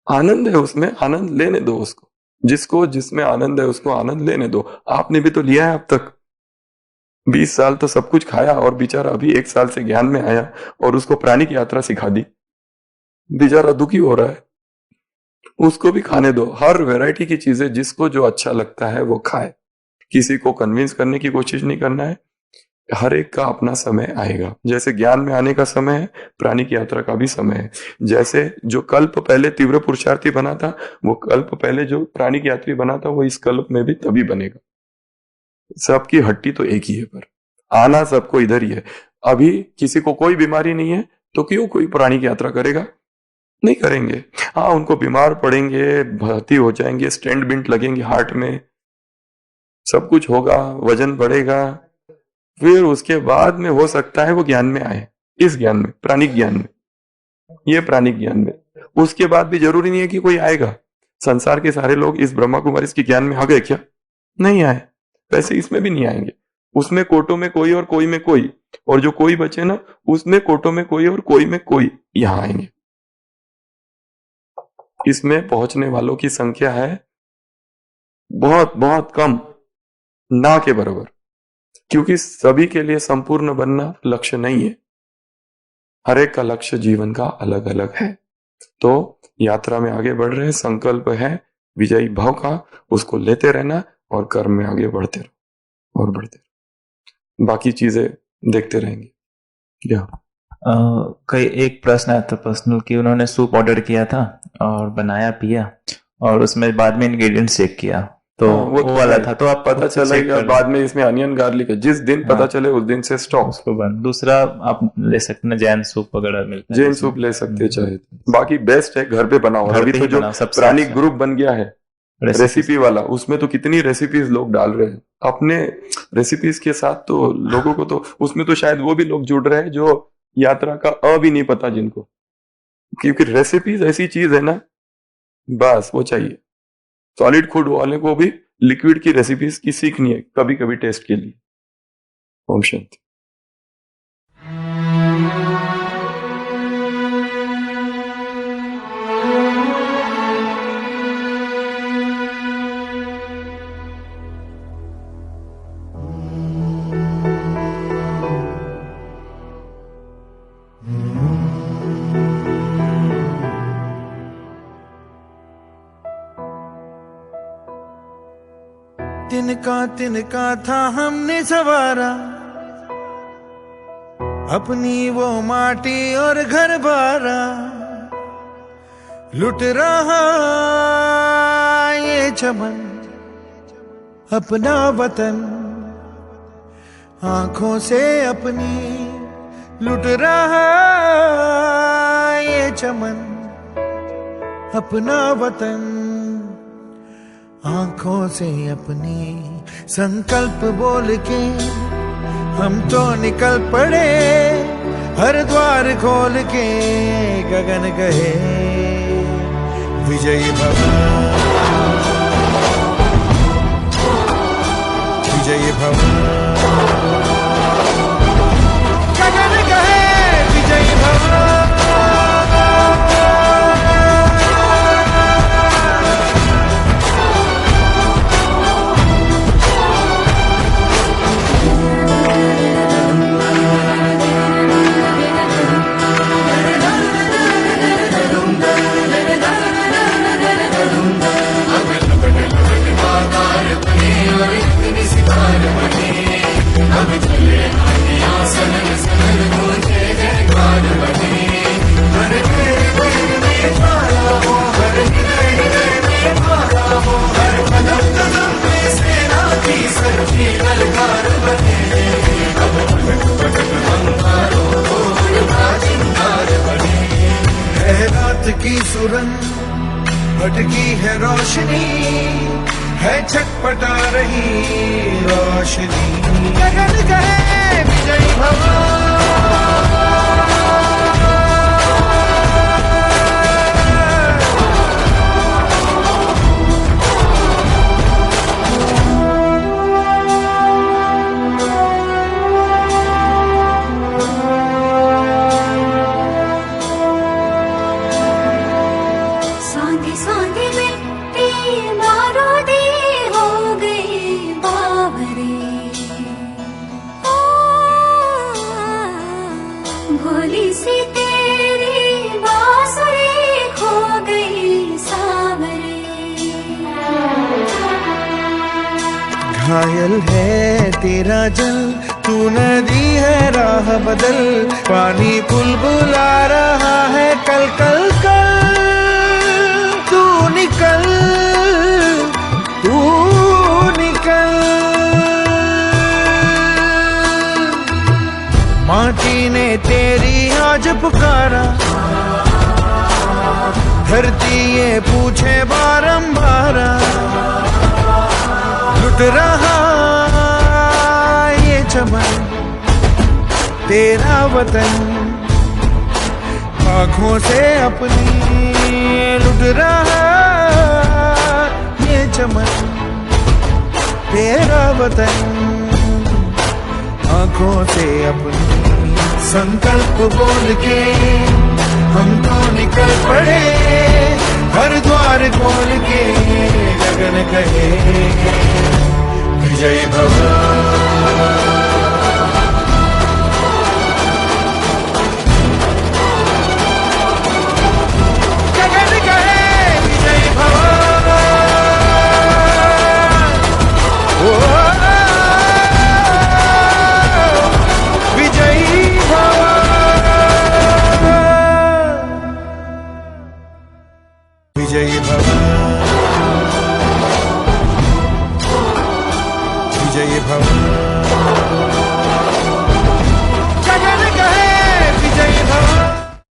आनंद है उसमें, आनंद लेने दो उसको। जिसको जिसमें आनंद है उसको आनंद लेने दो। आपने भी तो लिया है अब तक, 20 साल तो सब कुछ खाया और बेचारा अभी 1 साल से ज्ञान में आया और उसको प्राणिक यात्रा सिखा दी, बेचारा दुखी हो रहा है। उसको भी खाने दो, हर वैरायटी की चीजें जिसको जो अच्छा लगता है वो खाए। किसी को कन्विंस करने की कोशिश नहीं करना है, हर एक का अपना समय आएगा। जैसे ज्ञान में आने का समय है, प्राणिक यात्रा का भी समय है। जैसे जो कल्प पहले तीव्र पुरुषार्थी बना था, वो कल्प पहले जो प्राणिक यात्री बना था वो इस कल्प में भी तभी बनेगा। सबकी हट्टी तो एक ही है, पर आना सबको इधर ही है। अभी किसी को कोई बीमारी नहीं है तो क्यों कोई प्राणिक यात्रा करेगा? नहीं करेंगे। हाँ, उनको बीमार पड़ेंगे, भर्ती हो जाएंगे, स्टेंट बिंट लगेंगे हार्ट में, सब कुछ होगा, वजन बढ़ेगा, फिर उसके बाद में हो सकता है वो ज्ञान में आए। इस ज्ञान में, प्राणिक ज्ञान में, ये प्राणिक ज्ञान में। उसके बाद भी जरूरी नहीं है कि कोई आएगा। संसार के सारे लोग इस ब्रह्मा कुमारी के ज्ञान में आ गए क्या? नहीं आए। वैसे इसमें भी नहीं आएंगे। उसमें कोटों में कोई और कोई में कोई, और जो कोई बचे ना उसमें कोटों में कोई और कोई में कोई यहां आएंगे। इसमें पहुंचने वालों की संख्या है बहुत बहुत कम, ना के बराबर, क्योंकि सभी के लिए संपूर्ण बनना लक्ष्य नहीं है। हर एक का लक्ष्य जीवन का अलग अलग है। तो यात्रा में आगे बढ़ रहे, संकल्प है विजयी भाव का, उसको लेते रहना और कर्म में आगे बढ़ते रहो और बढ़ते रहो। बाकी चीजें देखते रहेंगे। कई एक प्रश्न आया था पर्सनल कि उन्होंने सूप ऑर्डर किया था और बनाया पिया और उसमें बाद में इंग्रेडिएंट चेक किया तो वो वाला था, तो आप पता चलेगा बाद में इसमें अनियन गार्लिक है। जिस दिन पता चले उस दिन से स्टॉक उसको बंद। दूसरा आप ले सकते हैं, जैन सूप वगैरह मिलता है, जैन सूप ले सकते हैं चाहे। बाकी बेस्ट है घर पे बनाओ। अभी तो जो प्राणिक ग्रुप बन गया है रेसिपी वाला, उसमें तो कितनी रेसिपीज लोग डाल रहे हैं अपने रेसिपीज के साथ। तो लोगों को तो उसमें तो शायद वो भी लोग जुड़ रहे हैं जो यात्रा का भी नहीं पता जिनको, क्योंकि रेसिपीज ऐसी चीज है ना, बस वो चाहिए। सॉलिड फूड वाले को भी लिक्विड की रेसिपीज की सीखनी है कभी कभी टेस्ट के लिए। ओम शांति। तिनका था हमने सवारा, अपनी वो माटी और घर बारा, लुट रहा ये चमन अपना वतन, आंखों से अपनी लुट रहा ये चमन अपना वतन, आंखों से अपनी। संकल्प बोल के हम तो निकल पड़े, हर द्वार खोल के गगन गए विजयी भव, विजयी भव, गगन गए विजयी भव। रात की सुरंग भटकी है रोशनी, है छटपटा रही रोशनी, गगन कहे विजयी भव। सांधे सांधे मिट्टी बारूदी हो गई बावरे, भोली सी तेरी बांसुरी खो गई सावरे। घायल है तेरा जल, तू नदी है राह बदल, पानी बुलबुला रहा है कल कल कल। तू निकल, तू निकल। माटी ने तेरी आज पुकारा, धरती ये पूछे बारंबार, लुट रहा ये चमन तेरा वतन, आँखों से अपनी लुट रहा ये चमन तेरा वतन, आँखों से अपनी। संकल्प बोल के हम तो निकल पड़े, हर द्वार खोल के गगन कहे विजयी भव।